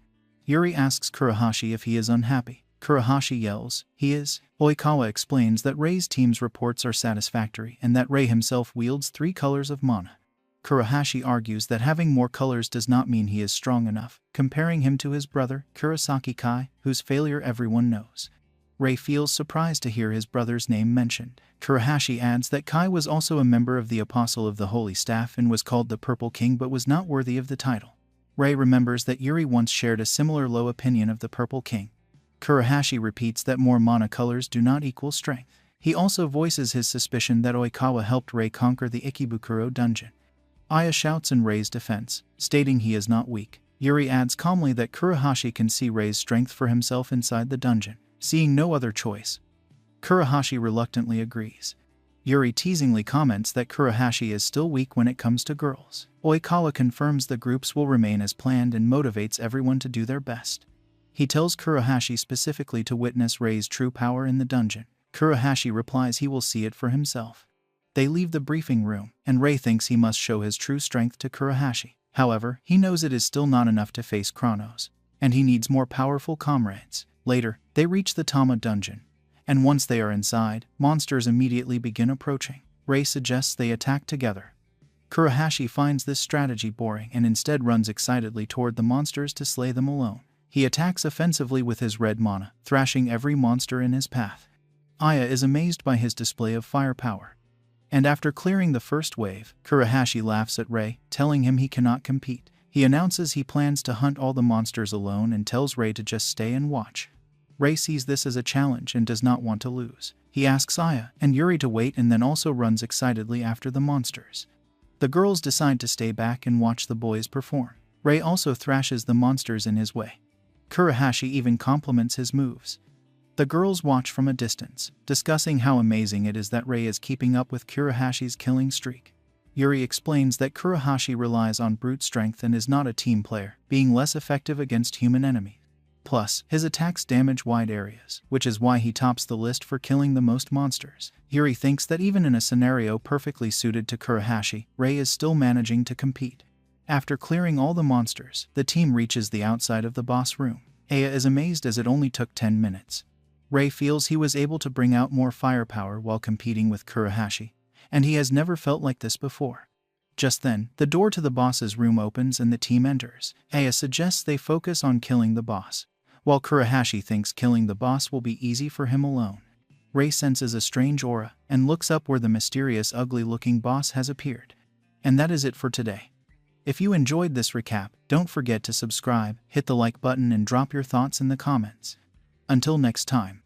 Yuri asks Kurohashi if he is unhappy. Kurohashi yells, he is. Oikawa explains that Rei's team's reports are satisfactory and that Rei himself wields 3 colors of mana. Kurohashi argues that having more colors does not mean he is strong enough, comparing him to his brother, Kurosaki Kai, whose failure everyone knows. Rei feels surprised to hear his brother's name mentioned. Kurohashi adds that Kai was also a member of the Apostle of the Holy Staff and was called the Purple King but was not worthy of the title. Rei remembers that Yuri once shared a similar low opinion of the Purple King. Kurohashi repeats that more mana colors do not equal strength. He also voices his suspicion that Oikawa helped Rei conquer the Ikebukuro dungeon. Aya shouts in Rei's defense, stating he is not weak. Yuri adds calmly that Kurohashi can see Rei's strength for himself inside the dungeon, seeing no other choice. Kurohashi reluctantly agrees. Yuri teasingly comments that Kurohashi is still weak when it comes to girls. Oikawa confirms the groups will remain as planned and motivates everyone to do their best. He tells Kurohashi specifically to witness Rei's true power in the dungeon. Kurohashi replies he will see it for himself. They leave the briefing room, and Rei thinks he must show his true strength to Kurohashi. However, he knows it is still not enough to face Chronos, and he needs more powerful comrades. Later, they reach the Tama dungeon, and once they are inside, monsters immediately begin approaching. Rei suggests they attack together. Kurohashi finds this strategy boring and instead runs excitedly toward the monsters to slay them alone. He attacks offensively with his red mana, thrashing every monster in his path. Aya is amazed by his display of firepower. And after clearing the first wave, Kurohashi laughs at Rei, telling him he cannot compete. He announces he plans to hunt all the monsters alone and tells Rei to just stay and watch. Rei sees this as a challenge and does not want to lose. He asks Aya and Yuri to wait and then also runs excitedly after the monsters. The girls decide to stay back and watch the boys perform. Rei also thrashes the monsters in his way. Kurohashi even compliments his moves. The girls watch from a distance, discussing how amazing it is that Rei is keeping up with Kurohashi's killing streak. Yuri explains that Kurohashi relies on brute strength and is not a team player, being less effective against human enemies. Plus, his attacks damage wide areas, which is why he tops the list for killing the most monsters. Yuri thinks that even in a scenario perfectly suited to Kurohashi, Rei is still managing to compete. After clearing all the monsters, the team reaches the outside of the boss room. Aya is amazed as it only took 10 minutes. Rei feels he was able to bring out more firepower while competing with Kurohashi, and he has never felt like this before. Just then, the door to the boss's room opens and the team enters. Aya suggests they focus on killing the boss, while Kurohashi thinks killing the boss will be easy for him alone. Rei senses a strange aura and looks up where the mysterious ugly-looking boss has appeared. And that is it for today. If you enjoyed this recap, don't forget to subscribe, hit the like button and drop your thoughts in the comments. Until next time.